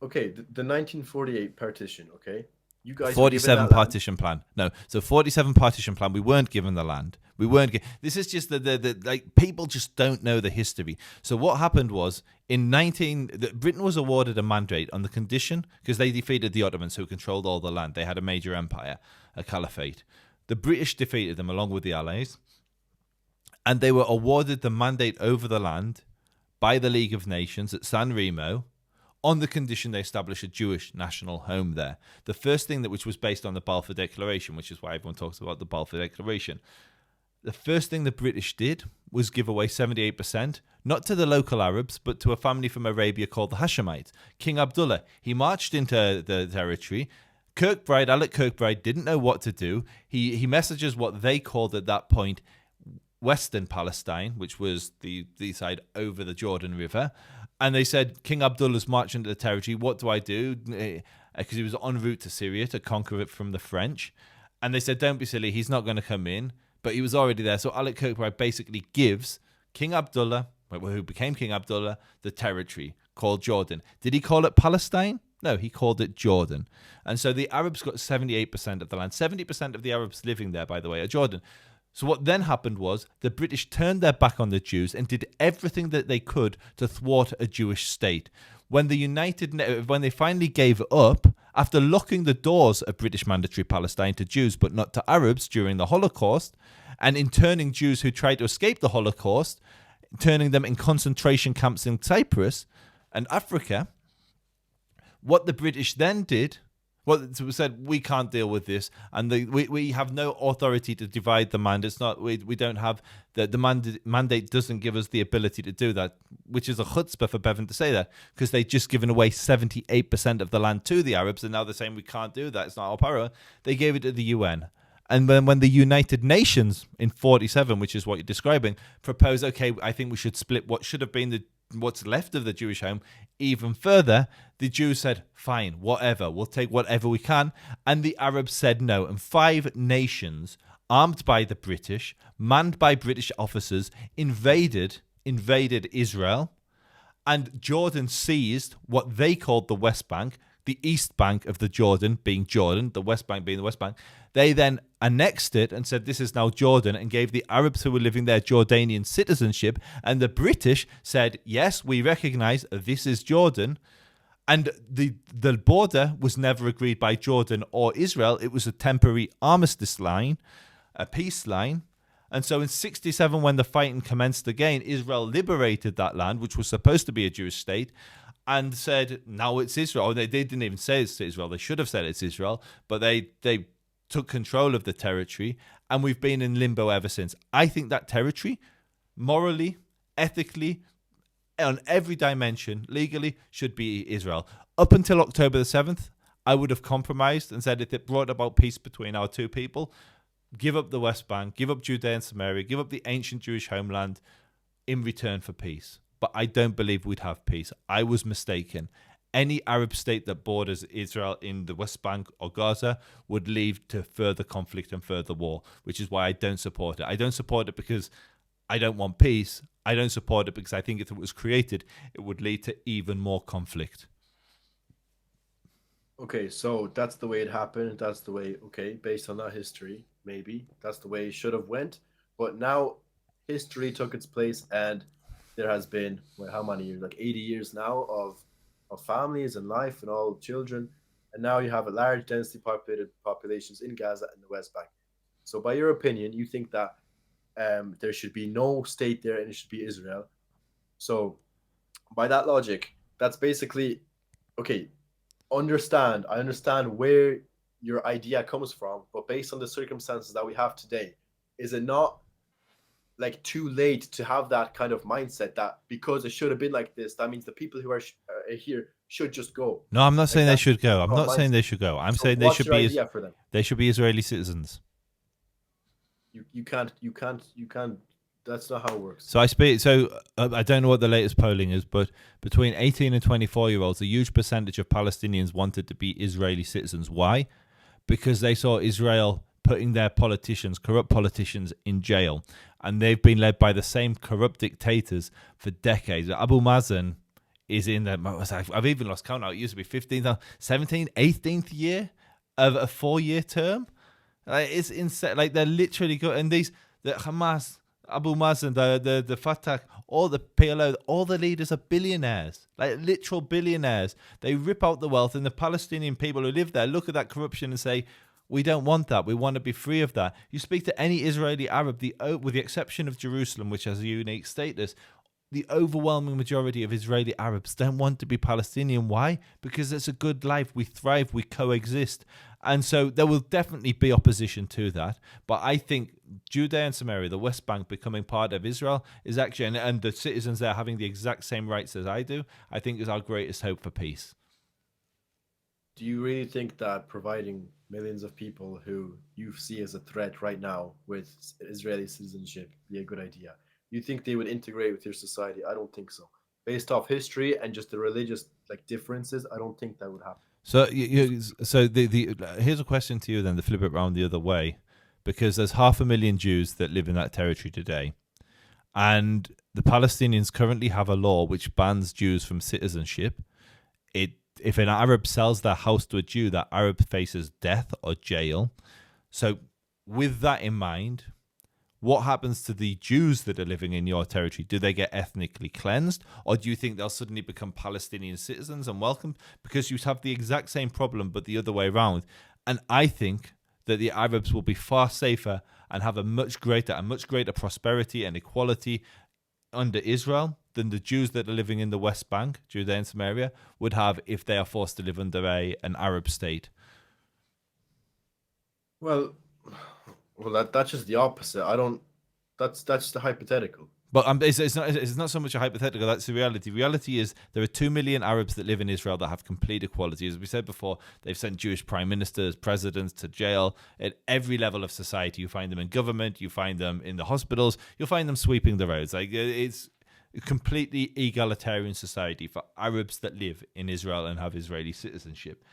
The 1948 partition, okay? You guys 47 partition plan. No, so 47 partition plan. We weren't given the land. We weren't. This is just the like people just don't know the history. So what happened was Britain was awarded a mandate on the condition because they defeated the Ottomans who controlled all the land. They had a major empire, a caliphate. The British defeated them along with the Allies, and they were awarded the mandate over the land by the League of Nations at San Remo on the condition they establish a Jewish national home there. The first thing which was based on the Balfour Declaration, which is why everyone talks about the Balfour Declaration. The first thing the British did was give away 78%, not to the local Arabs, but to a family from Arabia called the Hashemites. King Abdullah, he marched into the territory. Alec Kirkbride didn't know what to do. He messages what they called at that point Western Palestine, which was the side over the Jordan River. And they said, King Abdullah's marching into the territory. What do I do? Because he was en route to Syria to conquer it from the French. And they said, don't be silly. He's not going to come in. But he was already there. So Alec Kirkbride basically gives King Abdullah, who became King Abdullah, the territory called Jordan. Did he call it Palestine? No, he called it Jordan. And so the Arabs got 78% of the land. 70% of the Arabs living there, by the way, are Jordan. So what then happened was the British turned their back on the Jews and did everything that they could to thwart a Jewish state. When they finally gave up, after locking the doors of British Mandatory Palestine to Jews but not to Arabs during the Holocaust, and interning Jews who tried to escape the Holocaust, turning them in concentration camps in Cyprus and Africa, what the British then did, said, we can't deal with this, and we have no authority to divide the land. It's not we don't have the mandate doesn't give us the ability to do that, which is a chutzpah for Bevan to say that, because they'd just given away 78% of the land to the Arabs, and now they're saying we can't do that. It's not our power. They gave it to the UN. And then when the United Nations in 1947, which is what you're describing, proposed, okay, I think we should split what should have been what's left of the Jewish home even further, the Jews said, fine, whatever, we'll take whatever we can. And the Arabs said no. And 5 nations, armed by the British, manned by British officers, invaded Israel. And Jordan seized what they called the West Bank, the East Bank of the Jordan being Jordan, the West Bank being the West Bank. They then annexed it and said this is now Jordan, and gave the Arabs who were living there Jordanian citizenship. And the British said, yes, we recognize this is Jordan. And the border was never agreed by Jordan or Israel. It was a temporary armistice line, a peace line. And so in 1967, when the fighting commenced again, Israel liberated that land, which was supposed to be a Jewish state, and said, now it's Israel. They didn't even say it's Israel. They should have said it's Israel, but they took control of the territory, and we've been in limbo ever since. I think that territory, morally, ethically, on every dimension, legally, should be Israel. Up until October the 7th, I would have compromised and said if it brought about peace between our two people, give up the West Bank, give up Judea and Samaria, give up the ancient Jewish homeland in return for peace. But I don't believe we'd have peace. I was mistaken. Any Arab state that borders Israel in the West Bank or Gaza would lead to further conflict and further war, which is why I don't support it. I don't support it because I don't want peace. I don't support it because I think if it was created, it would lead to even more conflict. Okay, so that's the way it happened. That's the way, okay, based on that history, maybe that's the way it should have went. But now history took its place, and there has been, how many years? Like 80 years now of families and life and all children. And now you have a large densely populated populations in Gaza and the West Bank. So by your opinion, you think that there should be no state there and it should be Israel. So by that logic, that's basically, okay, I understand where your idea comes from, but based on the circumstances that we have today, is it not like too late to have that kind of mindset that because it should have been like this, that means the people who are here should just go? No, I'm not saying they should go. I'm not saying they should go. I'm saying they should be. For them? They should be Israeli citizens. You can't. That's not how it works. So I don't know what the latest polling is, but between 18 and 24-year-olds, a huge percentage of Palestinians wanted to be Israeli citizens. Why? Because they saw Israel putting their corrupt politicians in jail. And they've been led by the same corrupt dictators for decades. Abu Mazen is in I've even lost count now. It used to be 15th, 17th, 18th year of a 4-year term. It's insane. Like, they're literally good. And the Hamas, Abu Mazen, the Fatah, all the PLO, all the leaders are billionaires, like literal billionaires. They rip out the wealth, and the Palestinian people who live there look at that corruption and say, we don't want that. We want to be free of that. You speak to any Israeli Arab, with the exception of Jerusalem, which has a unique status, the overwhelming majority of Israeli Arabs don't want to be Palestinian. Why? Because it's a good life. We thrive. We coexist. And so there will definitely be opposition to that. But I think Judea and Samaria, the West Bank, becoming part of Israel is actually, and the citizens there having the exact same rights as I do, I think is our greatest hope for peace. Do you really think that providing millions of people who you see as a threat right now with Israeli citizenship be a good idea? You think they would integrate with your society? I don't think so. Based off history and just the religious differences, I don't think that would happen. So, here's a question to you then, to flip it around the other way, because there's 500,000 Jews that live in that territory today, and the Palestinians currently have a law which bans Jews from citizenship. If an Arab sells their house to a Jew, that Arab faces death or jail. So, with that in mind, what happens to the Jews that are living in your territory? Do they get ethnically cleansed? Or do you think they'll suddenly become Palestinian citizens and welcome? Because you have the exact same problem, but the other way around. And I think that the Arabs will be far safer and have a much greater prosperity and equality under Israel than the Jews that are living in the West Bank, Judea and Samaria, would have if they are forced to live under an Arab state. Well, that's just the opposite. I don't. That's just a hypothetical. But it's not so much a hypothetical. That's the reality. Reality is there are 2 million Arabs that live in Israel that have complete equality. As we said before, they've sent Jewish prime ministers, presidents to jail at every level of society. You find them in government. You find them in the hospitals. You'll find them sweeping the roads. Like, it's a completely egalitarian society for Arabs that live in Israel and have Israeli citizenship.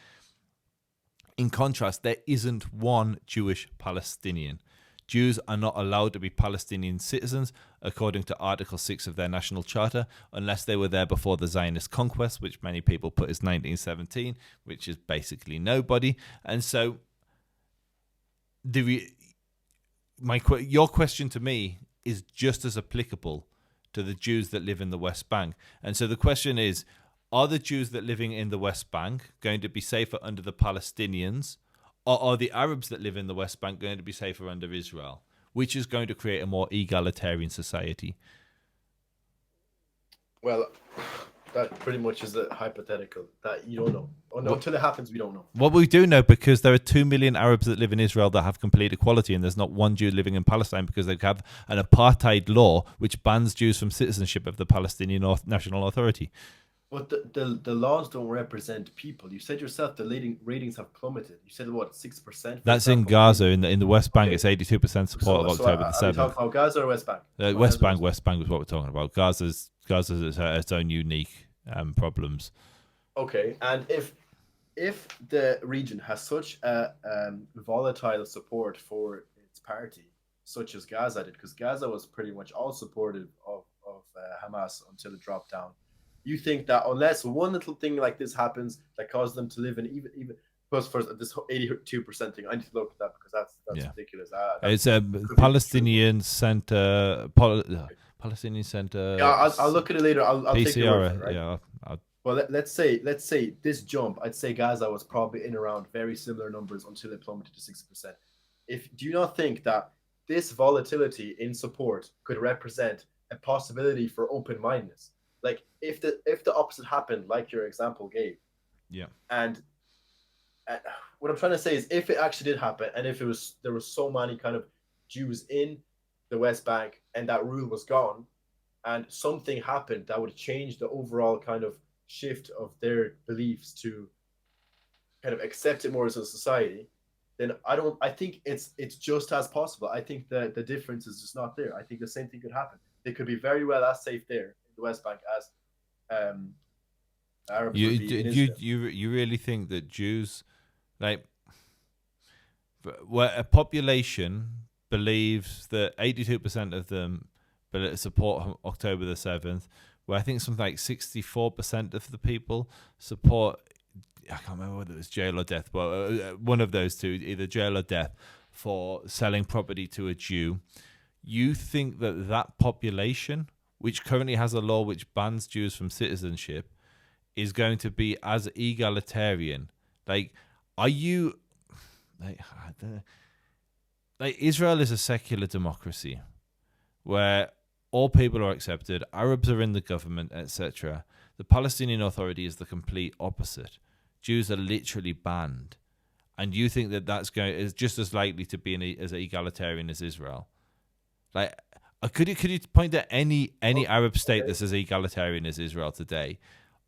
In contrast, there isn't one Jewish Palestinian. Jews are not allowed to be Palestinian citizens according to Article 6 of their national charter unless they were there before the Zionist conquest, which many people put as 1917, which is basically nobody. And so your question to me is just as applicable to the Jews that live in the West Bank. And so the question is, are the Jews that living in the West Bank going to be safer under the Palestinians, or are the Arabs that live in the West Bank going to be safer under Israel? Which is going to create a more egalitarian society? Well, that pretty much is a hypothetical that you don't know. Until it happens, we don't know. What we do know, because there are 2 million Arabs that live in Israel that have complete equality, and there's not one Jew living in Palestine, because they have an apartheid law which bans Jews from citizenship of the Palestinian National Authority. But the laws don't represent people. You said yourself the ratings have plummeted. You said, what, 6%? That's in Gaza. In the West Bank, okay. It's 82% support of October the 7th. Are we talking about Gaza or West Bank? West Bank is what we're talking about. Gaza's its own unique problems. Okay, and if the region has such a volatile support for its party, such as Gaza did, because Gaza was pretty much all supportive of Hamas until it dropped down. You think that unless one little thing like this happens that causes them to live in even plus for this 82% thing, I need to look at that because that's ridiculous. It's a Palestinian Center. Palestinian Center. Yeah, I'll look at it later. I'll take your word for it, right? Yeah. Well, let's say this jump. I'd say Gaza was probably in around very similar numbers until it plummeted to 6%. Do you not think that this volatility in support could represent a possibility for open-mindedness? Like if the opposite happened, like your example gave, and what I'm trying to say is, if it actually did happen, and if there was so many kind of Jews in the West Bank, and that rule was gone, and something happened that would change the overall kind of shift of their beliefs to kind of accept it more as a society, then I think it's just as possible. I think the difference is just not there. I think the same thing could happen. They could be very well as safe there the West Bank as Arabs. You really think that Jews, like, where a population believes that 82% of them support October the 7th, where I think something like 64% of the people support, I can't remember whether it was jail or death, but one of those two, either jail or death, for selling property to a Jew. You think that population, which currently has a law which bans Jews from citizenship, is going to be as egalitarian? Like, are you like Israel is a secular democracy where all people are accepted, Arabs are in the government, etc. The Palestinian Authority is the complete opposite. Jews are literally banned. And you think that is just as likely to be as egalitarian as Israel? Like, could you point to any Arab state that's as egalitarian as Israel today?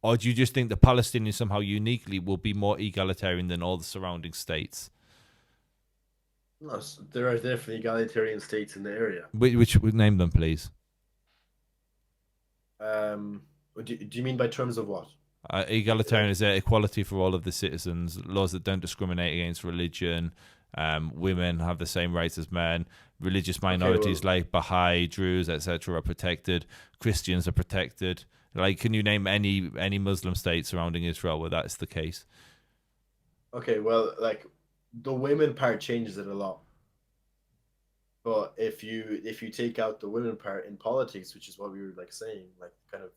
Or do you just think the Palestinians somehow uniquely will be more egalitarian than all the surrounding states? No, there are definitely egalitarian states in the area. Which would name them, please? Do you mean by terms of what? Egalitarian is equality for all of the citizens, laws that don't discriminate against religion, women have the same rights as men, religious minorities like Baha'i, Druze, etc. are protected, Christians are protected. Like, can you name any Muslim state surrounding Israel where that's the case? Okay, well, like the women part changes it a lot. But if you take out the women part in politics, which is what we were like saying, like kind of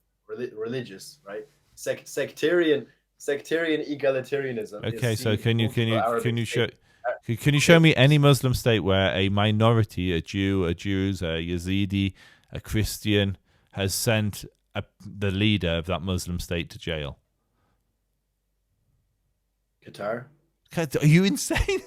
religious, right? Sectarian egalitarianism. Okay, so can you show me any Muslim state where a minority, a Jew, a Druze, a Yazidi, a Christian, has sent the leader of that Muslim state to jail? Qatar. Are you insane?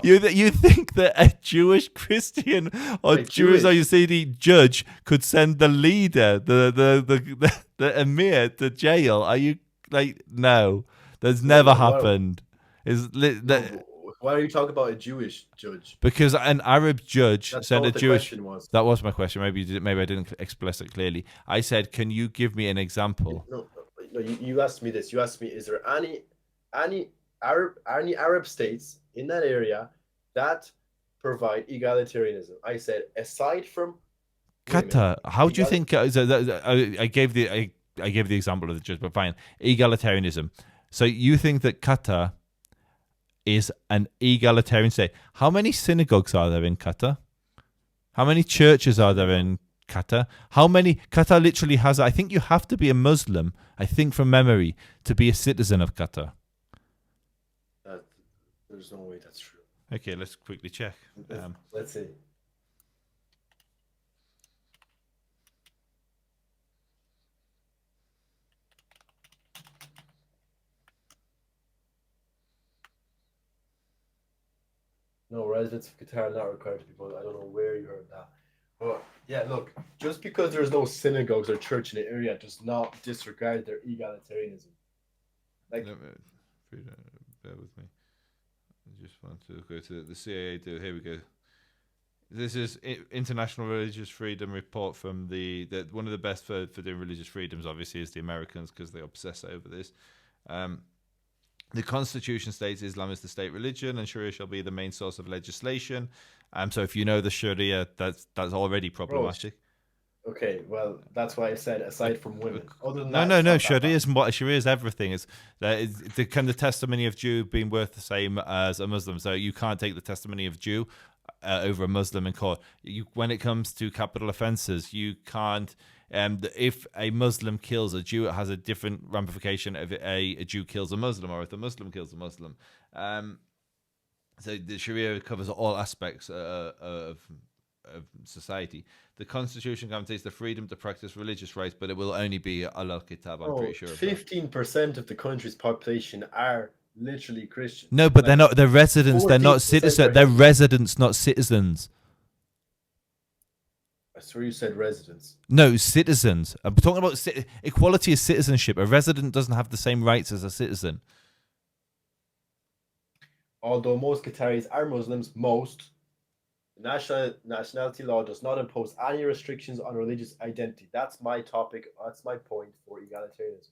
You think that a Jewish Christian or Jewish or Yazidi judge could send the leader, the emir, to jail? Are you like, no? That's never happened. Why are you talking about a Jewish judge? Because an Arab judge sent a Jewish. That was my question. Maybe I didn't express it clearly. I said, can you give me an example? No. You asked me this. You asked me, is there any Arab states in that area that provide egalitarianism? I said, aside from Qatar. How do you think? I gave the example of the judge, but fine. Egalitarianism. So you think that Qatar is an egalitarian state? How many synagogues are there in Qatar? How many churches are there in Qatar? Qatar literally has, I think you have to be a Muslim, I think from memory, to be a citizen of Qatar. There's no way that's true. Okay, let's quickly check. Let's see. No, residents of Qatar are not required to be voted. I don't know where you heard that. But yeah, look, just because there's no synagogues or church in the area does not disregard their egalitarianism. Like, bear with me. I just want to go to the CIA. Here we go. This is International Religious Freedom Report from the one of the best for doing religious freedoms, obviously, is the Americans, because they obsess over this. The Constitution states Islam is the state religion, and Sharia shall be the main source of legislation. So if you know the Sharia, that's already problematic. Okay, well, that's why I said aside from women. Other than no. Sharia is everything. It's the kind of testimony of Jew being worth the same as a Muslim. So you can't take the testimony of Jew over a Muslim in court. When it comes to capital offences, you can't. If a Muslim kills a Jew, it has a different ramification if a Jew kills a Muslim, or if a Muslim kills a Muslim. So the Sharia covers all aspects of society. The Constitution guarantees the freedom to practice religious rights, but it will only be Al Kitab. I'm pretty sure. 15% of the country's population are literally Christian. No, but they're not. They're residents. They're not citizens. They're residents, not citizens. I swear you said residents. No, citizens. I'm talking about equality of citizenship. A resident doesn't have the same rights as a citizen. Although most Qataris are Muslims, nationality law does not impose any restrictions on religious identity. That's my topic. That's my point for egalitarianism.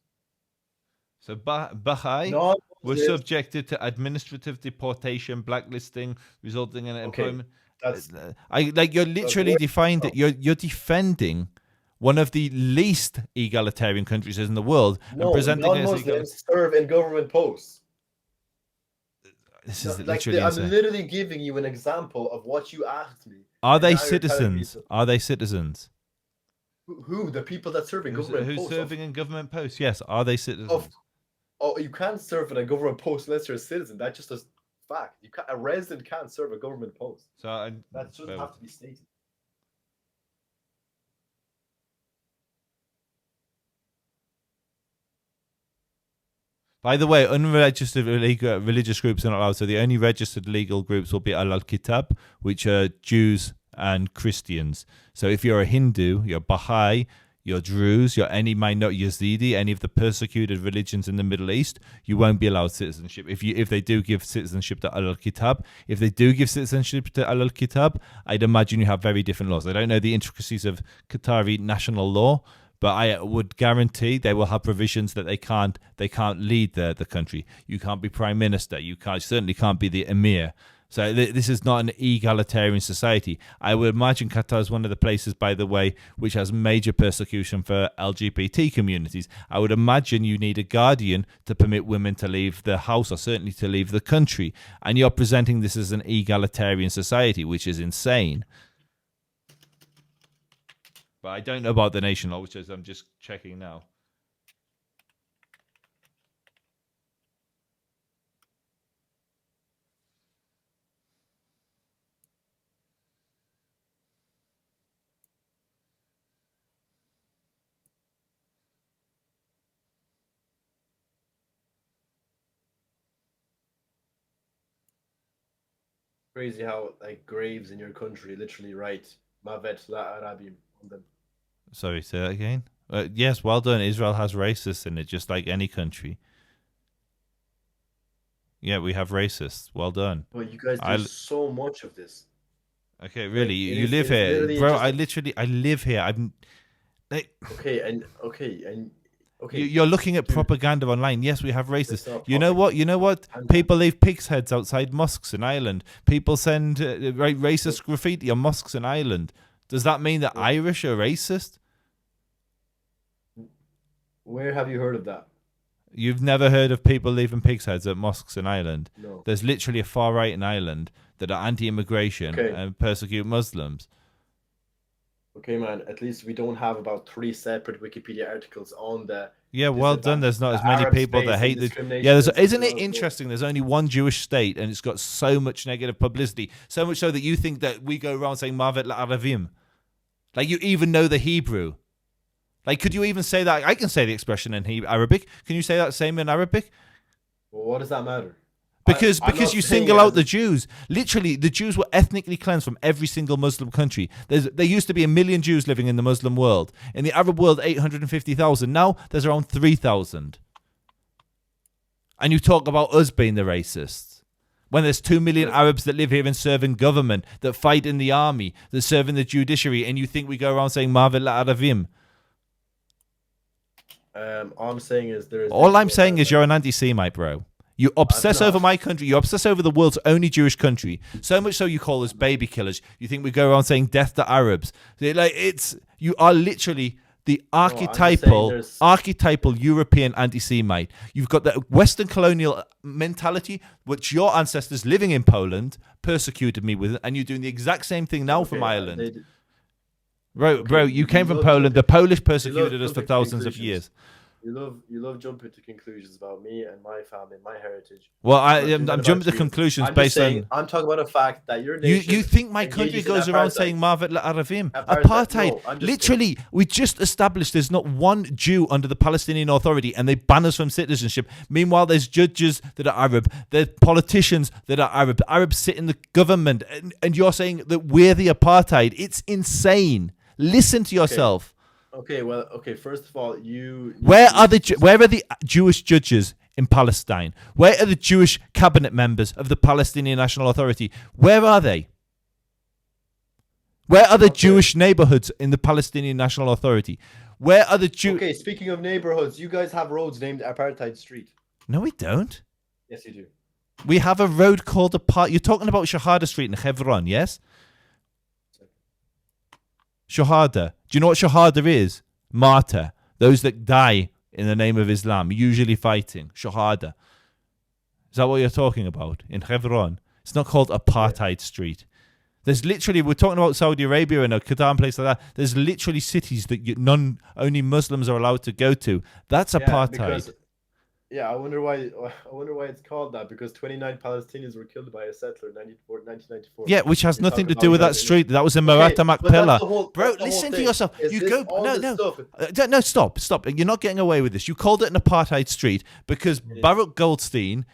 So Baha'i were subjected to administrative deportation, blacklisting, resulting in employment. You're literally defined it. You're defending one of the least egalitarian countries in the world and presenting it as non-Muslims serve in government posts. This is literally I'm literally giving you an example of what you asked me. Are they citizens? Are they citizens? Who? The people that serve in government posts? Who's serving in government posts? Yes. Are they citizens? You can't serve in a government post unless you're a citizen. That's just a fact. A resident can't serve a government post. So that doesn't have to be stated. By the way, unregistered religious groups are not allowed. So the only registered legal groups will be Al-Kitab, which are Jews and Christians. So if you're a Hindu, you're Baha'i, you're Druze, you're any minority, Yazidi, any of the persecuted religions in the Middle East, you won't be allowed citizenship. If they do give citizenship to Al-Kitab, if they do give citizenship to Al-Kitab, I'd imagine you have very different laws. I don't know the intricacies of Qatari national law, but I would guarantee they will have provisions that they can't lead the country. You can't be prime minister. You certainly can't be the emir. So this is not an egalitarian society. I would imagine Qatar is one of the places, by the way, which has major persecution for LGBT communities. I would imagine you need a guardian to permit women to leave the house, or certainly to leave the country. And you're presenting this as an egalitarian society, which is insane. But I don't know about the nation law, which is I'm just checking now. Crazy how like graves in your country literally write Mavet la Arabim on them. Sorry, say that again? Yes, well done. Israel has racists in it, just like any country. Yeah, we have racists. Well done. Well, you guys do so much of this. Okay, really, you live here, bro. I live here. I'm. Like, okay. You're looking at propaganda online. Yes, we have racists. You know what? People leave pigs' heads outside mosques in Ireland. People send racist graffiti on mosques in Ireland. Does that mean that Irish are racist? Where have you heard of that? You've never heard of people leaving pigs' heads at mosques in Ireland? No. There's literally a far right in Ireland that are anti-immigration and persecute Muslims. Okay, man. At least we don't have about 3 separate Wikipedia articles on the. Yeah, well done. There's not as many Arab people that hate the. Yeah, isn't it interesting? There's only one Jewish state, and it's got so much negative publicity. So much so that you think that we go around saying Mavet la'Aravim. Like, you even know the Hebrew. Like, could you even say that? I can say the expression in Arabic. Can you say that same in Arabic? Well, what does that matter? Because you single out the Jews. Literally, the Jews were ethnically cleansed from every single Muslim country. There used to be 1 million Jews living in the Muslim world. In the Arab world, 850,000. Now, there's around 3,000. And you talk about us being the racists. When there's 2 million Arabs that live here and serve in government, that fight in the army, that serve in the judiciary, and you think we go around saying Mavet la'Aravim. All I'm saying is you're an anti-Semite, bro. You obsess over my country. You obsess over the world's only Jewish country. So much so you call us baby killers. You think we go around saying death to Arabs. You are literally the archetypal European anti-Semite. You've got the Western colonial mentality, which your ancestors living in Poland persecuted me with, and you're doing the exact same thing now from Ireland. Bro, you came from Poland. The Polish persecuted us for thousands of years. You love jumping to conclusions about me and my family and my heritage. Well, I'm jumping to conclusions based on. I'm talking about the fact that your nation. You think my country goes around saying Mavet la'Aravim? Apartheid. No, literally, we just established there's not one Jew under the Palestinian Authority, and they ban us from citizenship. Meanwhile, there's judges that are Arab, there's politicians that are Arab. Arabs sit in the government, and you're saying that we're the apartheid. It's insane. Listen to yourself. Okay. First of all, where are the Jewish judges in Palestine? Where are the Jewish cabinet members of the Palestinian National Authority? Where are they? Where are the Jewish neighborhoods in the Palestinian National Authority? Where are the Jews? Okay, speaking of neighborhoods, you guys have roads named Apartheid Street. No, we don't. Yes, you do. We have a road called You're talking about Shahada Street in Hebron, yes? Shahada. Do you know what Shahada is? Martyr. Those that die in the name of Islam, usually fighting. Shahada. Is that what you're talking about? In Hebron. It's not called Apartheid Street. There's literally, we're talking about Saudi Arabia and a Qatar and place like that. There's literally cities that only Muslims are allowed to go to. That's apartheid. Yeah, I wonder why. I wonder why it's called that, because 29 Palestinians were killed by a settler in 1994. Yeah, which has You're nothing talking to about do with you that guys are street. That was in okay, Maratha but that's Makpilla. the whole Bro, whole listen to thing. yourself. Is You this go all no, this no, stuff? no. Stop. You're not getting away with this. You called it an apartheid street because It is. Baruch Goldstein,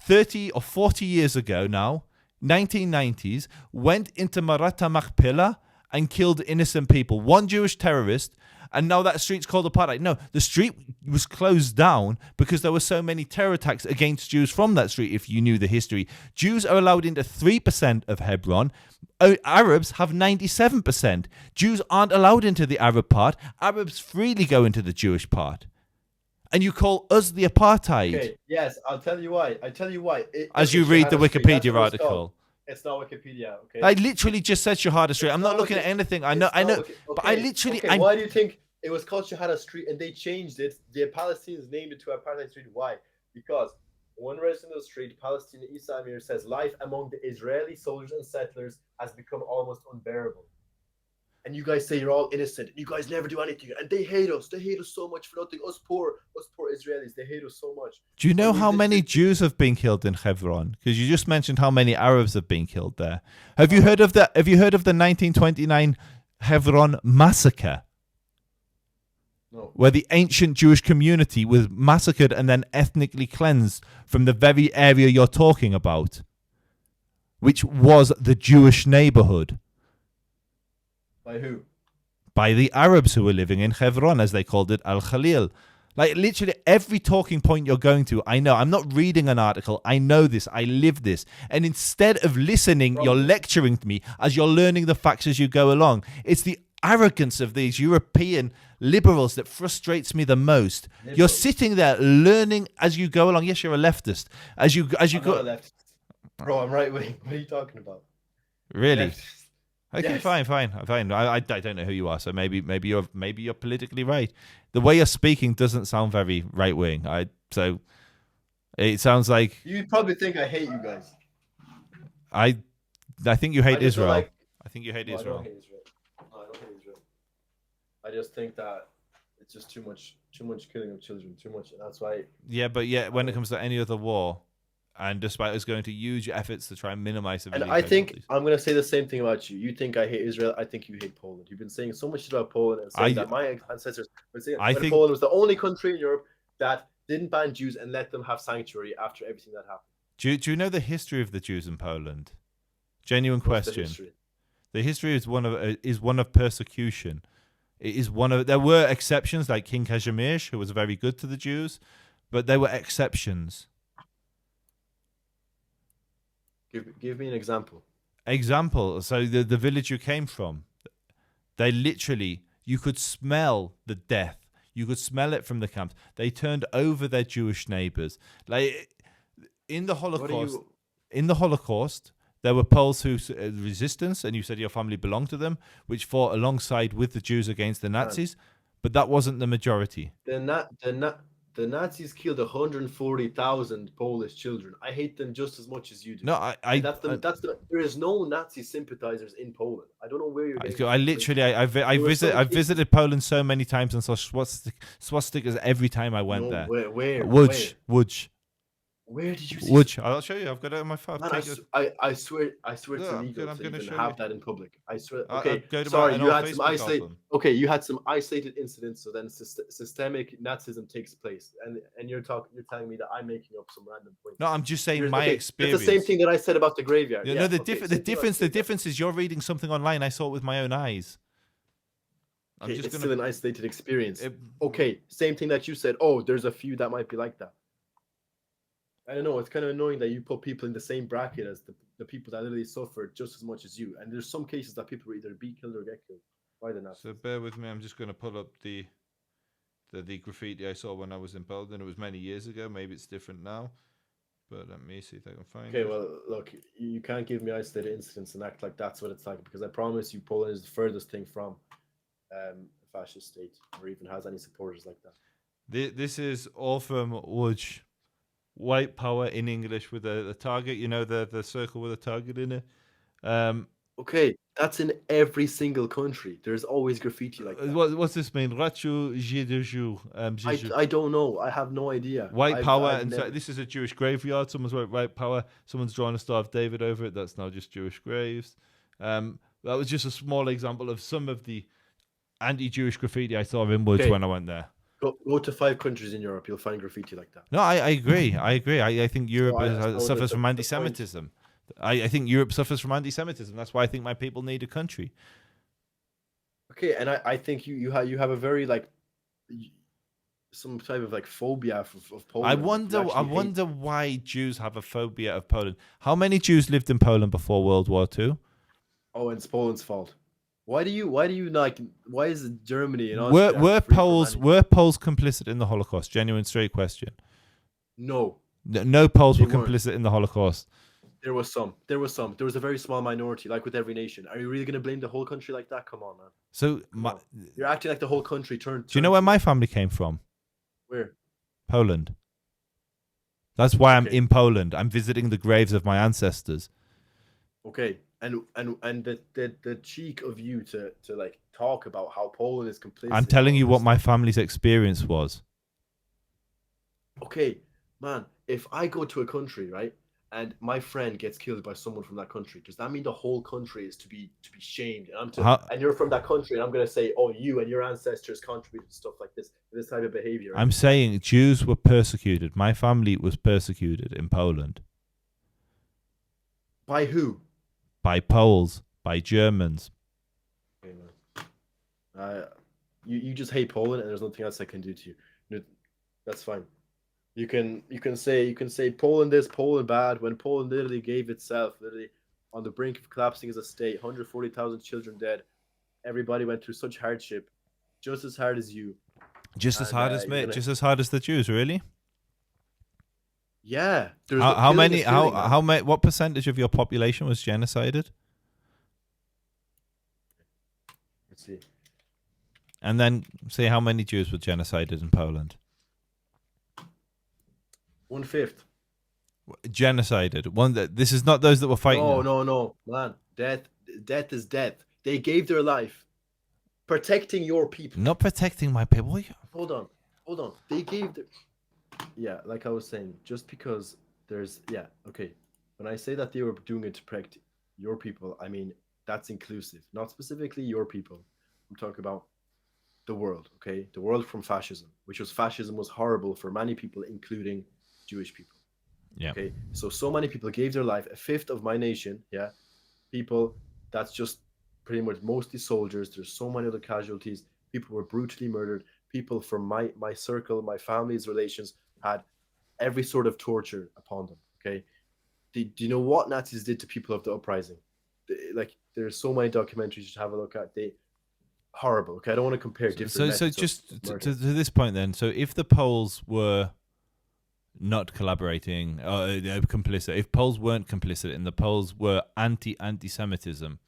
30 or 40 years ago now, 1990s, went into Maratha Makpilla and killed innocent people. One Jewish terrorist. And now that street's called apartheid. No, the street was closed down because there were so many terror attacks against Jews from that street, if you knew the history. Jews are allowed into 3% of Hebron. Arabs have 97%. Jews aren't allowed into the Arab part. Arabs freely go into the Jewish part. And you call us the apartheid. Okay, yes, I'll tell you why. As you read the Wikipedia article. It's not Wikipedia, okay? I literally just said Shahada Street. I'm not looking at anything. I know. But I literally... Okay, why do you think it was called Shahada Street and they changed it? The Palestinians named it to Apartheid Street. Why? Because one resident of the street, Palestinian Isa Amir, says life among the Israeli soldiers and settlers has become almost unbearable. And you guys say you're all innocent. You guys never do anything. And they hate us. They hate us so much for nothing. Us poor Israelis, they hate us so much. Do you know how many Jews have been killed in Hebron? Because you just mentioned how many Arabs have been killed there. Have you heard of the 1929 Hebron massacre? No. Where the ancient Jewish community was massacred and then ethnically cleansed from the very area you're talking about, which was the Jewish neighborhood. By who? By the Arabs who were living in Hebron, as they called it, Al-Khalil. Like, literally every talking point you're going to, I know. I'm not reading an article. I know this. I live this. And instead of listening, you're lecturing to me as you're learning the facts as you go along. It's the arrogance of these European liberals that frustrates me the most. Liberals. You're sitting there learning as you go along. Yes, you're a leftist. As you I'm go. not a leftist. Bro, I'm right wing. What are you talking about? Really? Leftist. Okay, yes. fine. I don't know who you are, so maybe you're politically right. The way you're speaking doesn't sound very right wing. So it sounds like you probably think I hate you guys. I think you hate Israel. I think you hate no, Israel. I don't hate Israel. No, I don't hate Israel. I just think that it's just too much killing of children, too much. And that's why. Yeah, but when it comes to any other war. And despite us going to huge efforts to try and minimize the and I think I'm going to say the same thing about you. You think I hate Israel. I think you hate Poland. You've been saying so much shit about Poland and saying that my ancestors were saying that Poland was the only country in Europe that didn't ban Jews and let them have sanctuary after everything that happened. Do you know the history of the Jews in Poland? Genuine question. The history is one of persecution. It is there were exceptions like King Kazimierz, who was very good to the Jews, but there were exceptions. Give me an example. So the village you came from, they literally, you could smell the death. You could smell it from the camps. They turned over their Jewish neighbors. Like in the Holocaust, there were Poles who resistance, and you said your family belonged to them, which fought alongside with the Jews against the Nazis, but that wasn't the majority. The Nazis killed 140,000 Polish children. I hate them just as much as you do. No, there is no Nazi sympathizers in Poland. I don't know where you're getting. I visited Poland so many times and saw swastikas every time I went there. Where? Łódź. Where did you see? Łódź. I'll show you. I've got it on my phone. I swear it's illegal to even have that in public. I swear. Okay, sorry, you had some isolated. Okay, you had some isolated incidents, so then systemic Nazism takes place, and you're telling me that I'm making up some random point. No, I'm just saying my experience. It's the same thing that I said about the graveyard. No, the difference is you're reading something online. I saw it with my own eyes. It's still an isolated experience. Okay, same thing that you said. Oh, there's a few that might be like that. I don't know. It's kind of annoying that you put people in the same bracket as the people that literally suffered just as much as you. And there's some cases that people will either be killed or get killed. Why the Nazis? So bear with me. I'm just going to pull up the graffiti I saw when I was in Poland. It was many years ago. Maybe it's different now. But let me see if I can find it. Okay, well, look, you can't give me isolated incidents and act like that's what it's like, because I promise you Poland is the furthest thing from a fascist state or even has any supporters like that. This is all from Łódź. White power in English with the target, the circle with a target in it. Okay, that's in every single country. There's always graffiti like that. What's this mean? Rachu Jideju. I don't know. I have no idea. White power, I've and so never. this is a Jewish graveyard. Someone's wrote white power. Someone's drawn a Star of David over it. That's now just Jewish graves. That was just a small example of some of the anti-Jewish graffiti I saw in Woods Okay. when I went there. Go to 5 countries in Europe. You'll find graffiti like that. No, I agree. I agree. I think Europe suffers from the point. anti-Semitism. I think Europe suffers from anti-Semitism. That's why I think my people need a country. Okay, and I think you have a very like some type of like phobia of Poland. I like, you wonder. actually I hate- wonder why Jews have a phobia of Poland. How many Jews lived in Poland before World War II? Oh, it's Poland's fault. Why do you like? Why is it Germany and Austria Were free from Poles complicit in the Holocaust? Genuine, straight question. No, No Poles They were weren't. complicit in the Holocaust. there was some. There was a very small minority, like with every nation. Are you really going to blame the whole country like that? Come on, man. So, on. You're acting like the whole country turned. do you know where my family came from? Where? Poland. That's why I'm Okay. in Poland. I'm visiting the graves of my ancestors. Okay, and the cheek of you to like talk about how Poland is complicit. I'm telling you what my family's experience was. Okay, man. If I go to a country, right, and my friend gets killed by someone from that country, does that mean the whole country is to be shamed? And and you're from that country, and I'm gonna say, oh, you and your ancestors contributed to stuff like this type of behavior. I'm saying Jews were persecuted. My family was persecuted in Poland. By who? By Poles, by Germans. Okay, man. You just hate Poland, and there's nothing else I can do to you. That's fine. You can say Poland this, Poland bad, when Poland literally gave itself literally on the brink of collapsing as a state, 140,000 children dead. Everybody went through such hardship, just as hard as you. Just as hard as me, just as hard as the Jews, really. Yeah. How many? What percentage of your population was genocided? Let's see. And then say how many Jews were genocided in Poland? 1/5. Genocided. This is not those that were fighting. No, man. Death is death. They gave their life protecting your people. Not protecting my people. Hold on. They gave their. Yeah, like I was saying, just because okay. When I say that they were doing it to protect your people, I mean that's inclusive, not specifically your people. I'm talking about the world, okay? The world from fascism, fascism was horrible for many people, including Jewish people. Yeah. Okay. So many people gave their life. 1/5 of my nation, yeah, people. That's just pretty much mostly soldiers. There's so many other casualties. People were brutally murdered. People from my circle, my family's relations had every sort of torture upon them. Okay. Do you know what Nazis did to people of the uprising? There's so many documentaries you should have a look at. Horrible. Okay, I don't want to compare different. So just to this point, then. So if the Poles were not collaborating or complicit, if Poles weren't complicit and the Poles were anti-Semitism,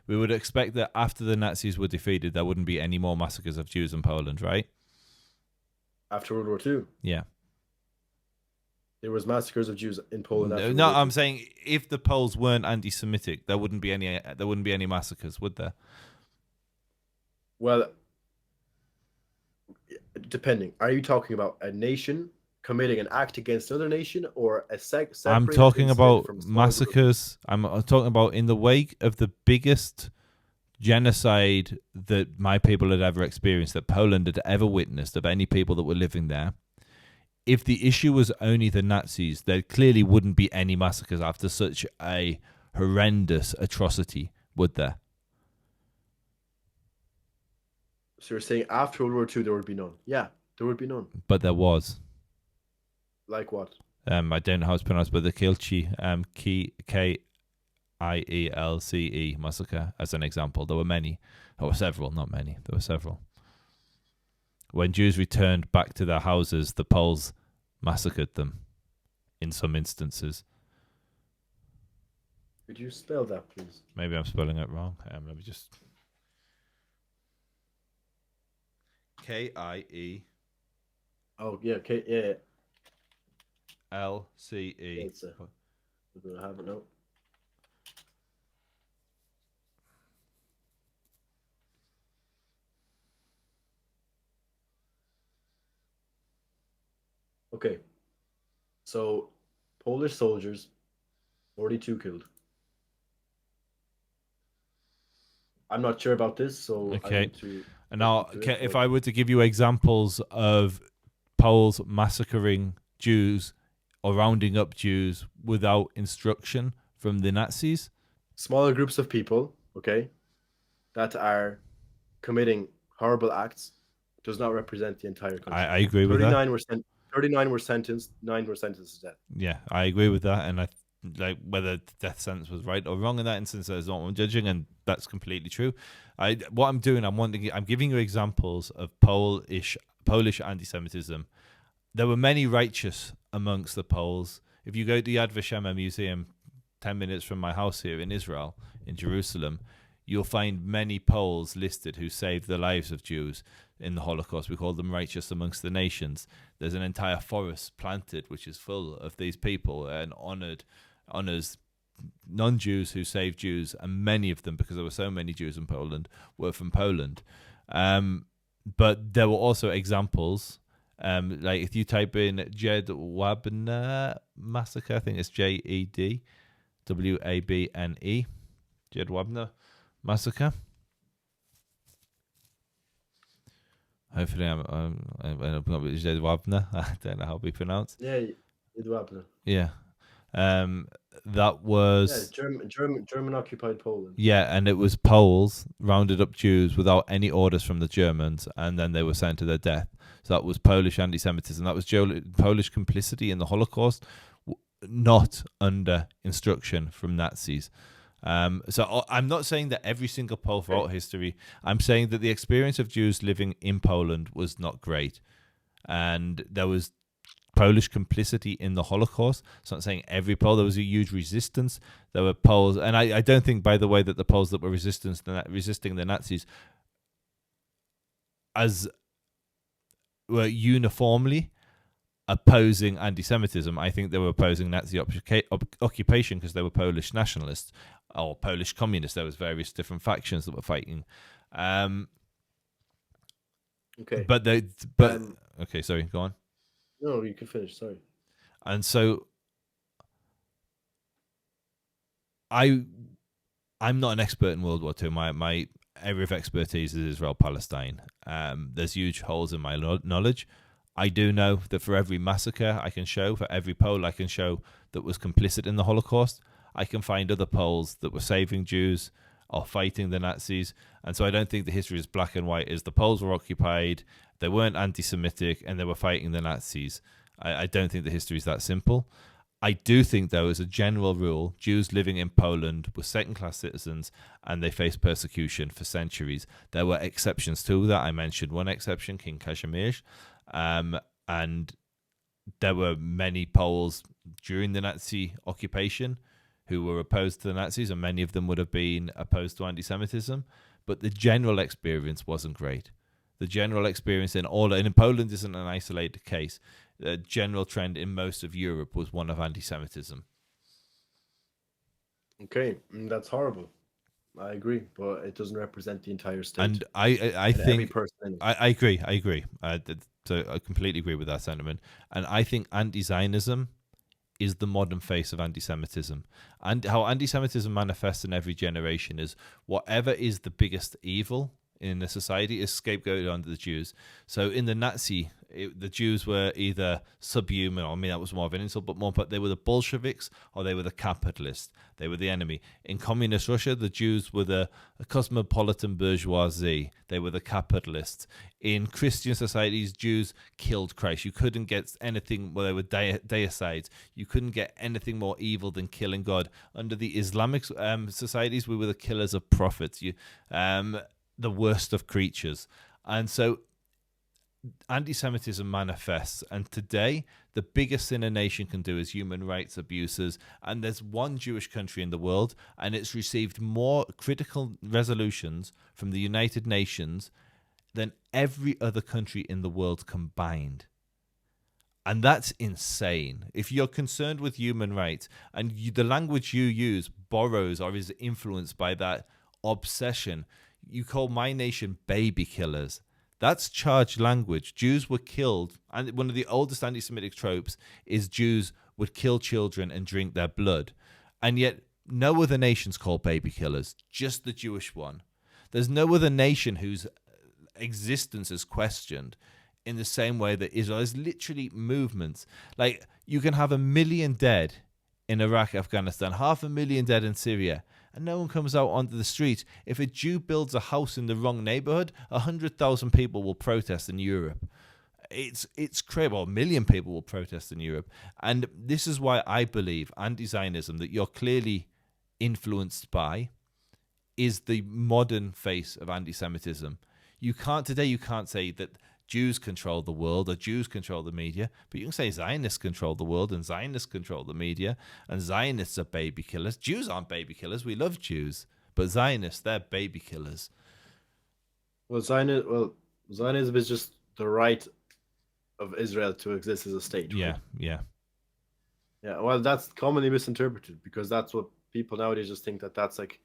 we would expect that after the Nazis were defeated, there wouldn't be any more massacres of Jews in Poland, right? After World War II, yeah, there was massacres of Jews in Poland. After no, World War I'm II. saying if the Poles weren't anti-Semitic, there wouldn't be any massacres, would there? Well, depending. Are you talking about a nation committing an act against another nation, or a separate? I'm talking about massacres. I'm talking about in the wake of the biggest genocide that my people had ever experienced, that Poland had ever witnessed, of any people that were living there. If the issue was only the Nazis, there clearly wouldn't be any massacres after such a horrendous atrocity, would there? So you're saying after World War II there would be none? Yeah, there would be none. But there was. Like what? I don't know how it's pronounced, but the Kielce, Kielce massacre, as an example. There were many. There were several, not many. There were several. When Jews returned back to their houses, the Poles massacred them in some instances. Could you spell that, please? Maybe I'm spelling it wrong. Let me just... K-I-E... Oh, yeah, okay, yeah. L-C-E... We're going to have it now. Okay, so Polish soldiers, 42 killed. I'm not sure about this, so I Okay. need to And look now, into it. if But I were to give you examples of Poles massacring Jews or rounding up Jews without instruction from the Nazis, smaller groups of people, okay, that are committing horrible acts does not represent the entire country. I agree with that. 39 were sentenced, 9 were sentenced to death. Yeah, I agree with that. And I like whether the death sentence was right or wrong in that instance. That's not what I'm judging, and that's completely true. What I'm doing, I'm giving you examples of Polish anti-Semitism. There were many righteous amongst the Poles. If you go to the Yad Vashem Museum, 10 minutes from my house here in Israel, in Jerusalem, you'll find many Poles listed who saved the lives of Jews in the Holocaust. We call them righteous amongst the nations. There's an entire forest planted which is full of these people and honors non-Jews who saved Jews, and many of them, because there were so many Jews in Poland, were from Poland. But there were also examples, like if you type in Jedwabne massacre, I think it's Jedwabne, Jedwabne massacre. Hopefully, I'm Jedwabne. I don't know how we pronounce. Yeah, Jedwabne. Yeah, that was German occupied Poland. Yeah, and it was Poles rounded up Jews without any orders from the Germans, and then they were sent to their death. So that was Polish anti-Semitism. That was Polish complicity in the Holocaust, not under instruction from Nazis. So I'm not saying that every single Pole throughout history. I'm saying that the experience of Jews living in Poland was not great, and there was Polish complicity in the Holocaust. So I'm not saying every Pole. There was a huge resistance. There were Poles, and I don't think, by the way, that the Poles that were resisting the Nazis were uniformly opposing anti-Semitism. I think they were opposing Nazi occupation because they were Polish nationalists or Polish communists. There was various different factions that were fighting. Okay. Okay, sorry, go on. No, you can finish. Sorry. And so I'm not an expert in World War II. My area of expertise is Israel-Palestine. There's huge holes in my knowledge. I do know that for every massacre I can show, for every Pole I can show that was complicit in the Holocaust, I can find other Poles that were saving Jews or fighting the Nazis. And so I don't think the history is black and white. Is the Poles were occupied, they weren't anti-Semitic, and they were fighting the Nazis. I don't think the history is that simple. I do think, though, as a general rule, Jews living in Poland were second-class citizens and they faced persecution for centuries. There were exceptions to that. I mentioned one exception, King Kazimierz. And there were many Poles during the Nazi occupation who were opposed to the Nazis, and many of them would have been opposed to anti-Semitism. But the general experience wasn't great. The general experience in Poland isn't an isolated case. The general trend in most of Europe was one of anti-Semitism. Okay, that's horrible. I agree, but it doesn't represent the entire state. And I think every person. I agree. So I completely agree with that sentiment. And I think anti-Zionism is the modern face of anti-Semitism. And how anti-Semitism manifests in every generation is whatever is the biggest evil in a society is scapegoated onto the Jews. So in the the Jews were either subhuman, I mean that was more of an insult, but they were the Bolsheviks or they were the capitalists. They were the enemy. In communist Russia, the Jews were the cosmopolitan bourgeoisie. They were the capitalists. In Christian societies, Jews killed Christ. You couldn't get anything, well, they were deicides. You couldn't get anything more evil than killing God. Under the Islamic societies, we were the killers of prophets. The worst of creatures. And so anti-Semitism manifests, and today the biggest sin a nation can do is human rights abuses. And there's one Jewish country in the world, and it's received more critical resolutions from the United Nations than every other country in the world combined. And that's insane. If you're concerned with human rights and the language you use borrows or is influenced by that obsession, you call my nation baby killers. That's charged language. Jews were killed, and one of the oldest anti-Semitic tropes is Jews would kill children and drink their blood. And yet no other nation's called baby killers, just the Jewish one. There's no other nation whose existence is questioned in the same way that Israel is. Literally movements. Like, you can have 1 million dead in Iraq, Afghanistan, 500,000 dead in Syria, and no one comes out onto the street. If a Jew builds a house in the wrong neighborhood, 100,000 people will protest in Europe. It's crazy. Well, 1 million people will protest in Europe. And this is why I believe anti-Zionism, that you're clearly influenced by, is the modern face of anti-Semitism. You can't say that Jews control the world or Jews control the media, but you can say Zionists control the world and Zionists control the media, and Zionists are baby killers. Jews aren't baby killers. We love Jews, but Zionists, they're baby killers. Well, Zionism is just the right of Israel to exist as a state. Yeah, right? yeah. Yeah, well, that's commonly misinterpreted because that's what people nowadays just think that that's like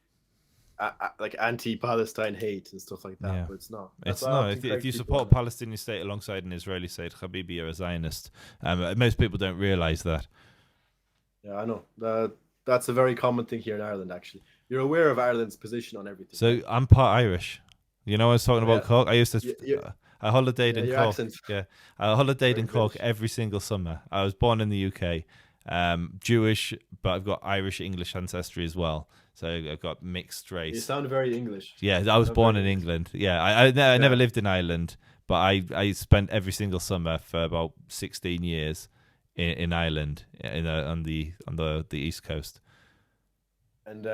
anti-Palestine hate and stuff like that, Yeah. but it's not. It's not. If you support a Palestinian state alongside an Israeli state, Habibi, you're a Zionist. Most people don't realize that. Yeah, I know. That's a very common thing here in Ireland, actually. You're aware of Ireland's position on everything. So I'm part Irish. You know, I was talking about Cork. I used to. I holidayed in Cork. Accent. Yeah, I holidayed in Cork every single summer. I was born in the UK, Jewish, but I've got Irish English ancestry as well. So I've got mixed race. You sound very English. Yeah, I was born in England. Yeah, I never lived in Ireland, but I spent every single summer for about 16 years in Ireland, on the East Coast. And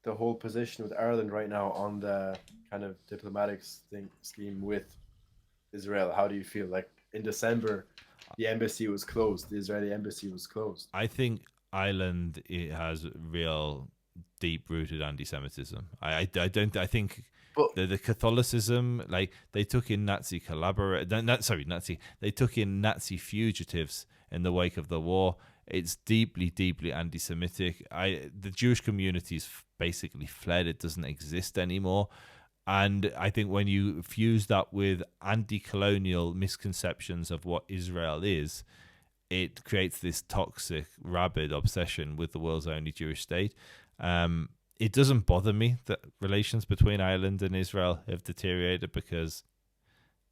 the whole position with Ireland right now on the kind of diplomatic scheme with Israel, how do you feel? Like in December, the embassy was closed. The Israeli embassy was closed. I think Ireland, it has real deep-rooted anti-Semitism. I think the Catholicism, like, they took in Nazi they took in Nazi fugitives in the wake of the war. It's deeply, deeply anti-Semitic. The Jewish community's basically fled. It doesn't exist anymore. And I think when you fuse that with anti-colonial misconceptions of what Israel is, it creates this toxic, rabid obsession with the world's only Jewish state. It doesn't bother me that relations between Ireland and Israel have deteriorated, because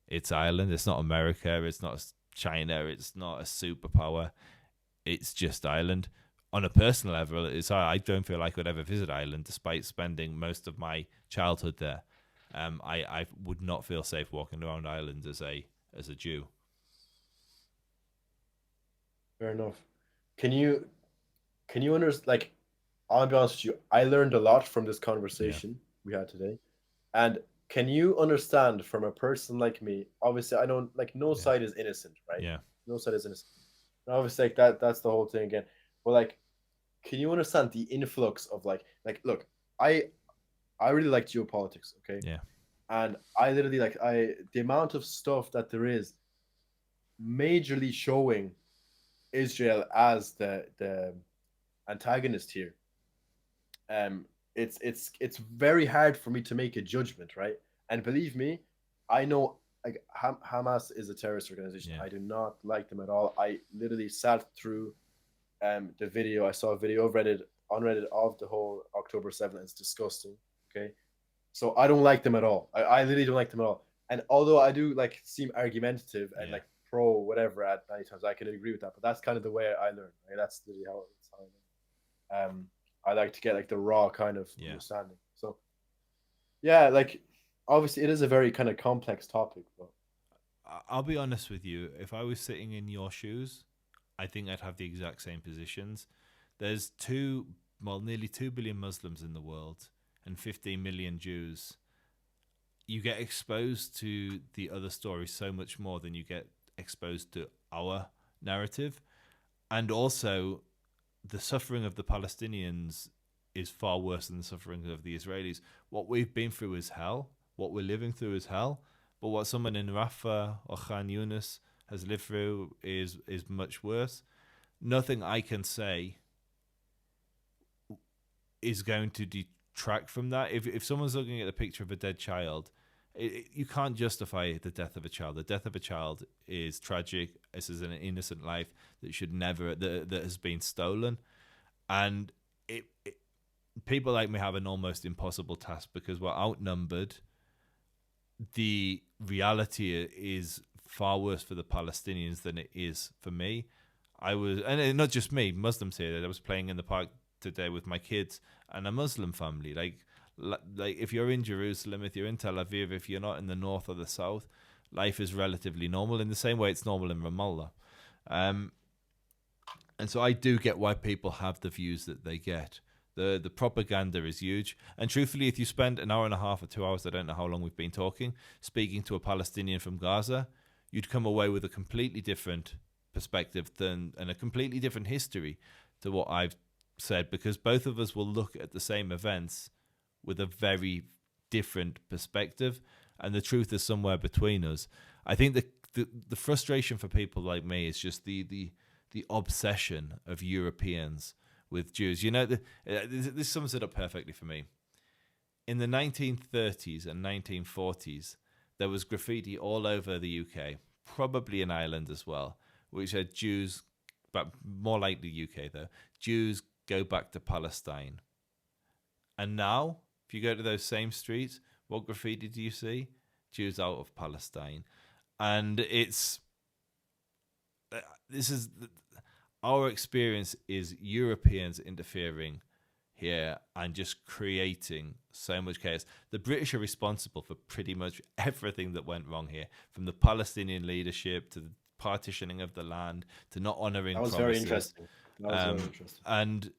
it's Ireland. It's not America. It's not China. It's not a superpower. It's just Ireland. On a personal level, I don't feel I could ever visit Ireland, despite spending most of my childhood there. I would not feel safe walking around Ireland as a Jew. Fair enough. Can you understand? Like, I'll be honest with you. I learned a lot from this conversation we had today. And can you understand, from a person like me? Obviously, I don't like, no side is innocent, right? Yeah. No side is innocent. And obviously, like that's the whole thing again. But like, can you understand the influx of like look, I really like geopolitics, okay? Yeah. And I literally the amount of stuff that there is majorly showing Israel as the antagonist here. It's very hard for me to make a judgment, right? And believe me, I know, like, Hamas is a terrorist organization. I do not like them at all. I literally sat through the video. I saw a video unreddit of the whole October 7th. It's disgusting. Okay, so I don't like them at all. I literally don't like them at all. And although I do like seem argumentative and like pro whatever at many times, I can agree with that. But that's kind of the way I learn. Right? That's literally how I learn. I like to get like the raw kind of understanding. So yeah, like, obviously it is a very kind of complex topic, but I'll be honest with you. If I was sitting in your shoes, I think I'd have the exact same positions. There's nearly 2 billion Muslims in the world and 15 million Jews. You get exposed to the other story so much more than you get exposed to our narrative. And also, the suffering of the Palestinians is far worse than the suffering of the Israelis. What we've been through is hell. What we're living through is hell. But what someone in Rafah or Khan Yunis has lived through is much worse. Nothing I can say is going to detract from that. If someone's looking at the picture of a dead child You can't justify the death of a child. The death of a child is tragic. This is an innocent life that should never that has been stolen, and people like me have an almost impossible task because we're outnumbered. The reality is far worse for the Palestinians than it is for me. And not just me, Muslims here. I was playing in the park today with my kids and a Muslim family. Like if you're in Jerusalem, if you're in Tel Aviv, if you're not in the north or the south, life is relatively normal in the same way it's normal in Ramallah. And so I do get why people have the views that they get. The propaganda is huge. And truthfully, if you spend an hour and a half or 2 hours, I don't know how long we've been talking, speaking to a Palestinian from Gaza, you'd come away with a completely different perspective and a completely different history to what I've said, because both of us will look at the same events with a very different perspective, and the truth is somewhere between us. I think the frustration for people like me is just the obsession of Europeans with Jews. You know, this sums it up perfectly for me. In the 1930s and 1940s, there was graffiti all over the UK, probably in Ireland as well, which said Jews, but more likely UK though, Jews go back to Palestine. And now, if you go to those same streets, what graffiti do you see? Jews out of Palestine. And our experience is Europeans interfering here and just creating so much chaos. The British are responsible for pretty much everything that went wrong here, from the Palestinian leadership to the partitioning of the land to not honouring promises. Very interesting. That was very interesting. And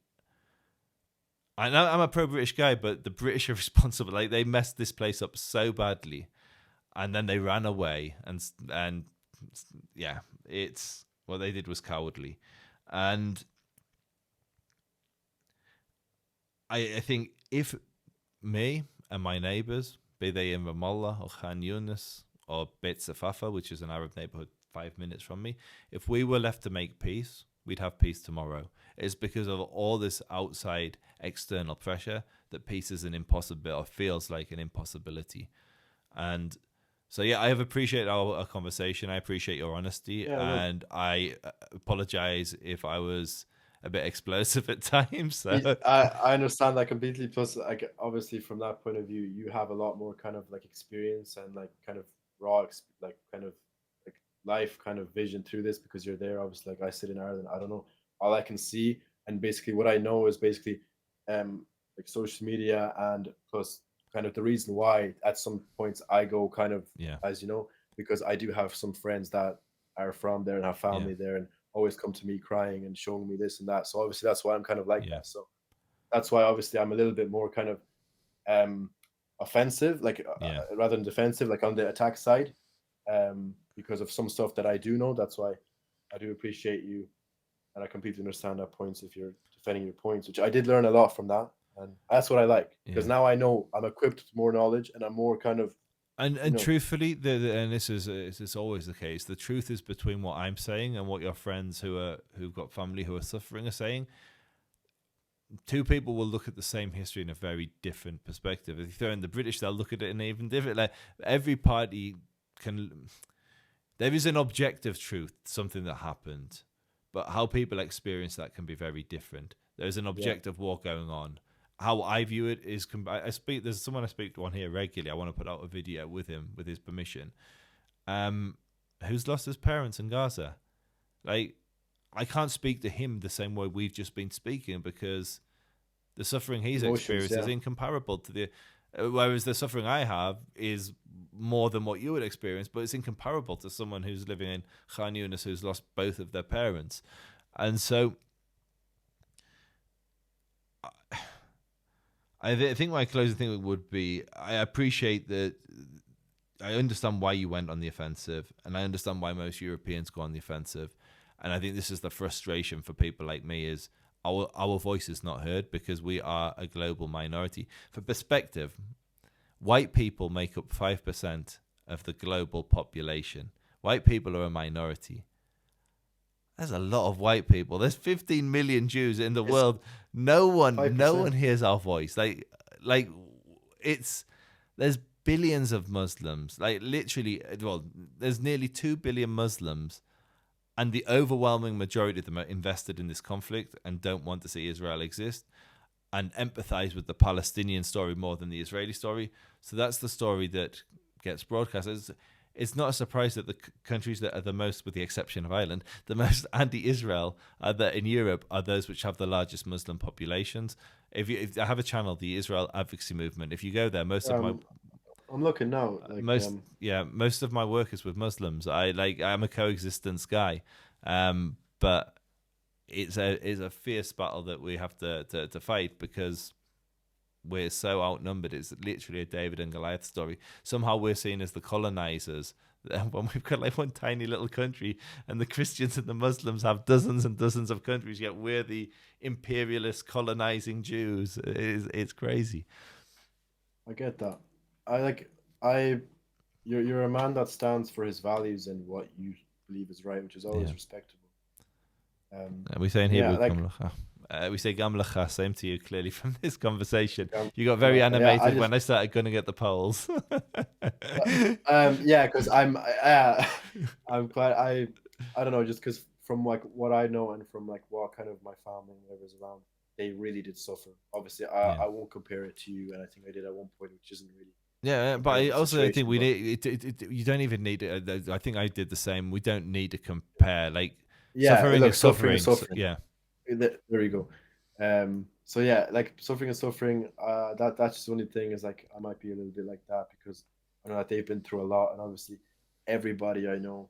I know I'm a pro-British guy, but the British are responsible. Like, they messed this place up so badly, and then they ran away. And yeah, what they did was cowardly. And I think if me and my neighbours, be they in Ramallah or Khan Yunis or Beit Safafa, which is an Arab neighbourhood 5 minutes from me, if we were left to make peace, we'd have peace tomorrow. It's because of all this outside external pressure that peace is an impossibility, or feels like an impossibility. And so, yeah, I have appreciated our conversation. I appreciate your honesty, and I apologize if I was a bit explosive at times. So. I understand that completely. Plus, like, obviously, from that point of view, you have a lot more kind of like experience and like kind of raw, like kind of like life kind of vision through this, because you're there. Obviously, like I sit in Ireland, I don't know. All I can see, and basically what I know is basically like social media, and plus kind of the reason why at some points I go kind of, as you know, because I do have some friends that are from there and have family there and always come to me crying and showing me this and that. So obviously that's why I'm kind of like that. So that's why obviously I'm a little bit more kind of offensive, like rather than defensive, like on the attack side, because of some stuff that I do know. That's why I do appreciate you, and I completely understand that points if you're defending your points, which I did learn a lot from that. And that's what I like, because now I know I'm equipped with more knowledge, and I'm more kind of. And truthfully, and this is always the case. The truth is between what I'm saying and what your friends who've got family who are suffering are saying. Two people will look at the same history in a very different perspective. If you throw in the British, they'll look at it in even different. Like, every party can. There is an objective truth, something that happened, but how people experience that can be very different. There's an objective war going on. How I view it is, there's someone I speak to on here regularly. I want to put out a video with him, with his permission, who's lost his parents in Gaza. Like, I can't speak to him the same way we've just been speaking, because the suffering he's experienced is incomparable to the, whereas the suffering I have is more than what you would experience, but it's incomparable to someone who's living in Khan Yunis who's lost both of their parents. And so I think my closing thing would be, I appreciate that. I understand why you went on the offensive, and I understand why most Europeans go on the offensive. And I think this is the frustration for people like me, is our voice is not heard because we are a global minority. For perspective, white people make up 5% of the global population. White people are a minority. There's a lot of white people. There's 15 million Jews in the world. No one hears our voice. Like there's billions of Muslims, like literally, well, there's nearly 2 billion Muslims, and the overwhelming majority of them are invested in this conflict and don't want to see Israel exist and empathize with the Palestinian story more than the Israeli story. So that's the story that gets broadcast. It's not a surprise that the countries that are the most, with the exception of Ireland, the most anti-Israel that in Europe are those which have the largest Muslim populations. If I have a channel, the Israel Advocacy Movement, if you go there, I'm looking now. most of my work is with Muslims. I'm a coexistence guy, but it's a fierce battle that we have to fight because we're so outnumbered. It's literally a David and Goliath story. Somehow we're seen as the colonizers when we've got like one tiny little country, and the Christians and the Muslims have dozens and dozens of countries, yet we're the imperialist colonizing Jews. It's crazy. I get that. You're a man that stands for his values and what you believe is right, which is always respectable. We say in Hebrew, like, we say Gam Lacha, same to you, clearly from this conversation. You got very animated when I started gunning at the polls. Because I'm quite, I don't know, just because from like what I know and from like what kind of my family and whatever's around, they really did suffer. Obviously, I won't compare it to you, and I think I did at one point, which isn't really. Yeah, but I also think we need you don't even need it. I think I did the same. We don't need to compare. Like, suffering is suffering. Yeah. There you go. So yeah, like suffering is suffering. That's just the only thing is like I might be a little bit like that because I know that they've been through a lot, and obviously everybody I know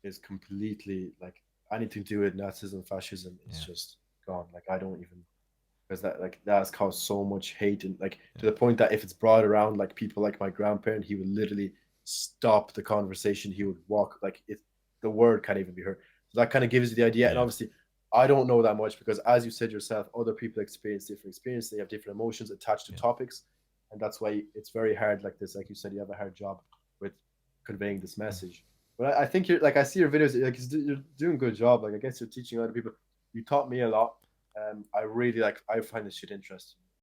is completely like anything to do with Nazism, fascism is just gone. Like I don't even, because that has caused so much hate, and like to the point that if it's brought around, like people like my grandparent, he would literally stop the conversation. He would walk like the word can't even be heard. So that kind of gives you the idea. And obviously I don't know that much because, as you said yourself, other people experience different experiences. They have different emotions attached to topics, and that's why it's very hard. Like this, like you said, you have a hard job with conveying this message. But I think you're like, I see your videos, like you're doing a good job. Like I guess you're teaching other people. You taught me a lot. I really I find this shit interesting.